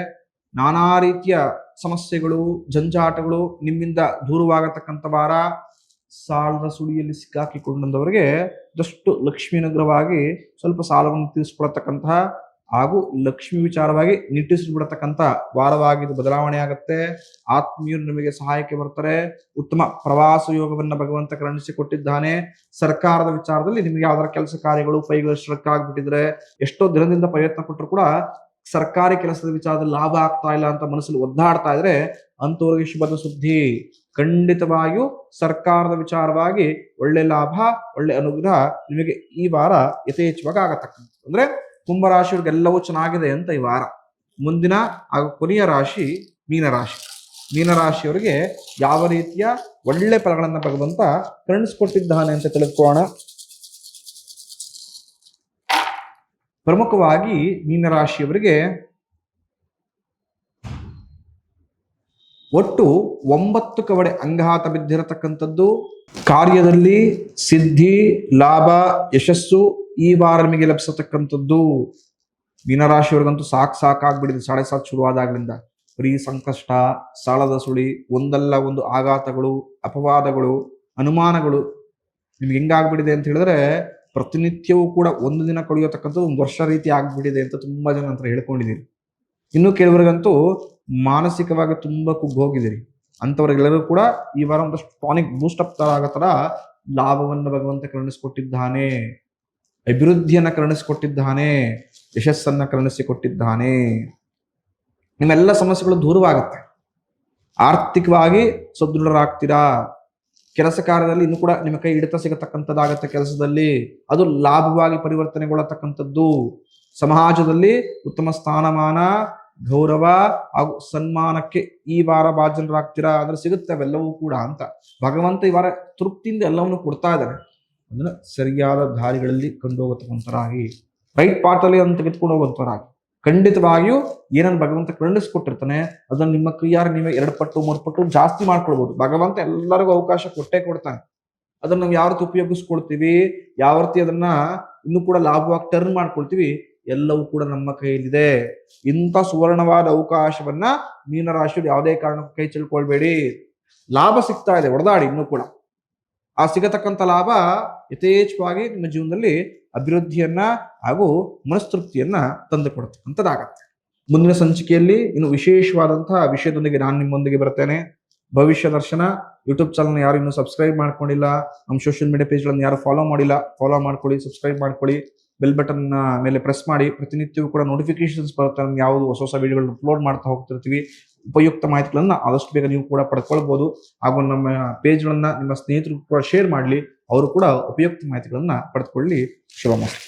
ನಾನಾ ರೀತಿಯ ಸಮಸ್ಯೆಗಳು ಜಂಜಾಟಗಳು ನಿಮ್ಮಿಂದ ದೂರವಾಗತಕ್ಕಂಥ ವಾರ. ಸಾಲದ ಸುಳಿಯಲ್ಲಿ ಸಿಕ್ಕಾಕಿಕೊಂಡವರಿಗೆ ದಷ್ಟು ಲಕ್ಷ್ಮೀ ಅನುಗ್ರಹವಾಗಿ ಸ್ವಲ್ಪ ಸಾಲವನ್ನು ತೀರಿಸಿಕೊಡತಕ್ಕಂತಹ ಹಾಗೂ ಲಕ್ಷ್ಮಿ ವಿಚಾರವಾಗಿ ನಿಟ್ಟಿಸಿಬಿಡತಕ್ಕಂಥ ವಾರವಾಗಿ ಇದು ಬದಲಾವಣೆ ಆಗುತ್ತೆ. ಆತ್ಮೀಯರು ನಿಮಗೆ ಸಹಾಯಕ್ಕೆ ಬರ್ತಾರೆ. ಉತ್ತಮ ಪ್ರವಾಸ ಯೋಗವನ್ನ ಭಗವಂತ ಕರುಣಿಸಿಕೊಟ್ಟಿದ್ದಾನೆ. ಸರ್ಕಾರದ ವಿಚಾರದಲ್ಲಿ ನಿಮಗೆ ಯಾವ್ದಾರ ಕೆಲಸ ಕಾರ್ಯಗಳು ಕೈಗಳು ಸ್ಟ್ರಕ್ ಆಗ್ಬಿಟ್ಟಿದ್ರೆ, ಎಷ್ಟೋ ದಿನದಿಂದ ಪ್ರಯತ್ನ ಪಟ್ಟರು ಕೂಡ ಸರ್ಕಾರಿ ಕೆಲಸದ ವಿಚಾರದಲ್ಲಿ ಲಾಭ ಆಗ್ತಾ ಇಲ್ಲ ಅಂತ ಮನಸ್ಸಲ್ಲಿ ಒದ್ದಾಡ್ತಾ ಇದ್ರೆ ಅಂತವರಿಗೆ ಶುಭದ ಸುದ್ದಿ. ಖಂಡಿತವಾಗಿಯೂ ಸರ್ಕಾರದ ವಿಚಾರವಾಗಿ ಒಳ್ಳೆ ಲಾಭ ಒಳ್ಳೆ ಅನುಗ್ರಹ ನಿಮಗೆ ಈ ವಾರ ಯಥೇಚ್ಛವಾಗಿ ಆಗತಕ್ಕಂಥ. ಅಂದ್ರೆ ಕುಂಭರಾಶಿಯವ್ರಿಗೆಲ್ಲವೂ ಚೆನ್ನಾಗಿದೆ ಅಂತ ಈ ವಾರ. ಮುಂದಿನ ಹಾಗೂ ಕೊನೆಯ ರಾಶಿ ಮೀನರಾಶಿ. ಮೀನರಾಶಿಯವರಿಗೆ ಯಾವ ರೀತಿಯ ಒಳ್ಳೆ ಫಲಗಳನ್ನ ಭಗವಂತ ಕರುಣಿಸಿಕೊಟ್ಟಿದ್ದಾನೆ ಅಂತ ತಿಳಿದುಕೊಳ್ಳೋಣ. ಪ್ರಮುಖವಾಗಿ ಮೀನರಾಶಿಯವರಿಗೆ ಒಟ್ಟು 9 ಕವಡೆ ಅಂಗಾತ ಬಿದ್ದಿರತಕ್ಕಂಥದ್ದು. ಕಾರ್ಯದಲ್ಲಿ ಸಿದ್ಧಿ ಲಾಭ ಯಶಸ್ಸು ಈ ವಾರ ನಿಮಗೆ ಲಭಿಸತಕ್ಕಂಥದ್ದು. ಮೀನರಾಶಿಯವರಿಗಂತೂ ಸಾಕಾಗ್ಬಿಟ್ಟಿದೆ. 7.5 ಶುರುವಾದಾಗ್ಲಿಂದ ಬರೀ ಸಂಕಷ್ಟ, ಸಾಲದ ಸುಳಿ, ಒಂದಲ್ಲ ಒಂದು ಆಘಾತಗಳು, ಅಪವಾದಗಳು, ಅನುಮಾನಗಳು ನಿಮ್ಗೆ ಹೆಂಗಾಗ್ಬಿಟ್ಟಿದೆ ಅಂತ ಹೇಳಿದ್ರೆ ಪ್ರತಿನಿತ್ಯವೂ ಕೂಡ ಒಂದು ದಿನ ಕಳೆಯತಕ್ಕಂಥದ್ದು ಒಂದು ವರ್ಷ ರೀತಿ ಆಗ್ಬಿಟ್ಟಿದೆ ಅಂತ ತುಂಬಾ ಜನ ನಂತರ ಹೇಳ್ಕೊಂಡಿದ್ದೀರಿ. ಇನ್ನು ಕೆಲವರಿಗಂತೂ ಮಾನಸಿಕವಾಗಿ ತುಂಬಾ ಕುಗ್ಗೋಗಿದ್ದೀರಿ. ಅಂಥವ್ರಿಗೆಲ್ಲರೂ ಕೂಡ ಈ ವಾರ ಒಂದಷ್ಟು ಟಾನಿಕ್ ಬೂಸ್ಟಪ್ ತರ ಆಗೋ ತರ ಲಾಭವನ್ನು ಭಗವಂತ ಕರುಣಿಸಿಕೊಟ್ಟಿದ್ದಾನೆ. ಅಭಿವೃದ್ಧಿಯನ್ನ ಕರುಣಿಸಿಕೊಟ್ಟಿದ್ದಾನೆ. ಯಶಸ್ಸನ್ನ ಕರುಣಿಸಿಕೊಟ್ಟಿದ್ದಾನೆ. ನಿಮ್ಮೆಲ್ಲ ಸಮಸ್ಯೆಗಳು ದೂರವಾಗುತ್ತೆ. ಆರ್ಥಿಕವಾಗಿ ಸದೃಢರಾಗ್ತೀರಾ. ಕೆಲಸ ಕಾರ್ಯದಲ್ಲಿ ಇನ್ನು ಕೂಡ ನಿಮ್ಮ ಕೈ ಹಿಡಿತ ಸಿಗತಕ್ಕಂಥದ್ದಾಗತ್ತೆ. ಕೆಲಸದಲ್ಲಿ ಅದು ಲಾಭವಾಗಿ ಪರಿವರ್ತನೆಗೊಳ್ಳತಕ್ಕಂಥದ್ದು. ಸಮಾಜದಲ್ಲಿ ಉತ್ತಮ ಸ್ಥಾನಮಾನ ಗೌರವ ಹಾಗೂ ಸನ್ಮಾನಕ್ಕೆ ಈ ವಾರ ಭಾಜನರಾಗ್ತೀರಾ. ಅಂದ್ರೆ ಸಿಗುತ್ತೆ ಅವೆಲ್ಲವೂ ಕೂಡ ಅಂತ ಭಗವಂತ ಈ ವಾರ ತೃಪ್ತಿಯಿಂದ ಎಲ್ಲವನ್ನು ಕೊಡ್ತಾ ಇದ್ದಾನೆ. ಅದನ್ನ ಸರಿಯಾದ ದಾರಿಗಳಲ್ಲಿ ಕೊಂಡೋಗತಕ್ಕಂಥರಾಗಿ, ರೈಟ್ ಪಾರ್ಟಲ್ಲಿ ಅಂತ ತೆಗೆದುಕೊಂಡು ಹೋಗುವಂಥವರಾಗಿ ಖಂಡಿತವಾಗಿಯೂ ಏನನ್ನು ಭಗವಂತ ಕರುಣಿಸ್ಕೊಟ್ಟಿರ್ತಾನೆ ಅದನ್ನು ನಿಮ್ಮ ಕೈಯಾರ ನೀವೇ 2 ಪಟ್ಟು 3 ಪಟ್ಟು ಜಾಸ್ತಿ ಮಾಡ್ಕೊಳ್ಬಹುದು. ಭಗವಂತ ಎಲ್ಲರಿಗೂ ಅವಕಾಶ ಕೊಟ್ಟೇ ಕೊಡ್ತಾನೆ. ಅದನ್ನ ನಾವು ಯಾವ ರೀತಿ ಉಪಯೋಗಿಸ್ಕೊಳ್ತೀವಿ, ಯಾವ ರೀತಿ ಅದನ್ನ ಇನ್ನೂ ಕೂಡ ಲಾಭವಾಗಿ ಟರ್ನ್ ಮಾಡ್ಕೊಳ್ತೀವಿ, ಎಲ್ಲವೂ ಕೂಡ ನಮ್ಮ ಕೈಯಲ್ಲಿದೆ. ಇಂಥ ಸುವರ್ಣವಾದ ಅವಕಾಶವನ್ನ ಮೀನರಾಶಿಯವರು ಯಾವುದೇ ಕಾರಣಕ್ಕೂ ಕೈ ಚೆಲ್ಕೊಳ್ಬೇಡಿ. ಲಾಭ ಸಿಗ್ತಾ ಇದೆ, ಹೊಡೆದಾಡಿ. ಇನ್ನೂ ಕೂಡ ಆ ಸಿಗತಕ್ಕಂಥ ಲಾಭ ಯಥೇಚ್ಛವಾಗಿ ನಿಮ್ಮ ಜೀವನದಲ್ಲಿ ಅಭಿವೃದ್ಧಿಯನ್ನ ಹಾಗೂ ಮನಸ್ತೃಪ್ತಿಯನ್ನ ತಂದು ಕೊಡ್ತಕ್ಕಂಥದ್ದಾಗತ್ತೆ. ಮುಂದಿನ ಸಂಚಿಕೆಯಲ್ಲಿ ಇನ್ನು ವಿಶೇಷವಾದಂತಹ ವಿಷಯದೊಂದಿಗೆ ನಾನು ನಿಮ್ಮೊಂದಿಗೆ ಬರ್ತೇನೆ. ಭವಿಷ್ಯ ದರ್ಶನ ಯೂಟ್ಯೂಬ್ ಚಾನಲ್ ಯಾರು ಇನ್ನೂ ಸಬ್ಸ್ಕ್ರೈಬ್ ಮಾಡ್ಕೊಂಡಿಲ್ಲ, ನಮ್ಮ ಸೋಷಿಯಲ್ ಮೀಡಿಯಾ ಪೇಜ್ಗಳನ್ನು ಯಾರು ಫಾಲೋ ಮಾಡಿಲ್ಲ, ಫಾಲೋ ಮಾಡ್ಕೊಳ್ಳಿ, ಸಬ್ಸ್ಕ್ರೈಬ್ ಮಾಡ್ಕೊಳ್ಳಿ, ಬೆಲ್ ಬಟನ್ ಮೇಲೆ ಪ್ರೆಸ್ ಮಾಡಿ. ಪ್ರತಿನಿತ್ಯವೂ ಕೂಡ ನೋಟಿಫಿಕೇಶನ್ಸ್ ಬರುತ್ತೆ. ನಮ್ಗೆ ಯಾವುದು ಹೊಸ ಹೊಸ ವಿಡಿಯೋಗಳನ್ನ ಅಪ್ಲೋಡ್ ಮಾಡ್ತಾ ಹೋಗ್ತಿರ್ತೀವಿ. ಉಪಯುಕ್ತ ಮಾಹಿತಿಗಳನ್ನ ಆದಷ್ಟು ಬೇಗ ನೀವು ಕೂಡ ಪಡ್ಕೊಳ್ಬಹುದು. ಹಾಗೂ ನಮ್ಮ ಪೇಜ್ಗಳನ್ನ ನಿಮ್ಮ ಸ್ನೇಹಿತರು ಕೂಡ ಶೇರ್ ಮಾಡಲಿ, ಅವರು ಕೂಡ ಉಪಯುಕ್ತ ಮಾಹಿತಿಗಳನ್ನ ಪಡೆದುಕೊಳ್ಳಿ. ಶುಭಮಸ್ತು.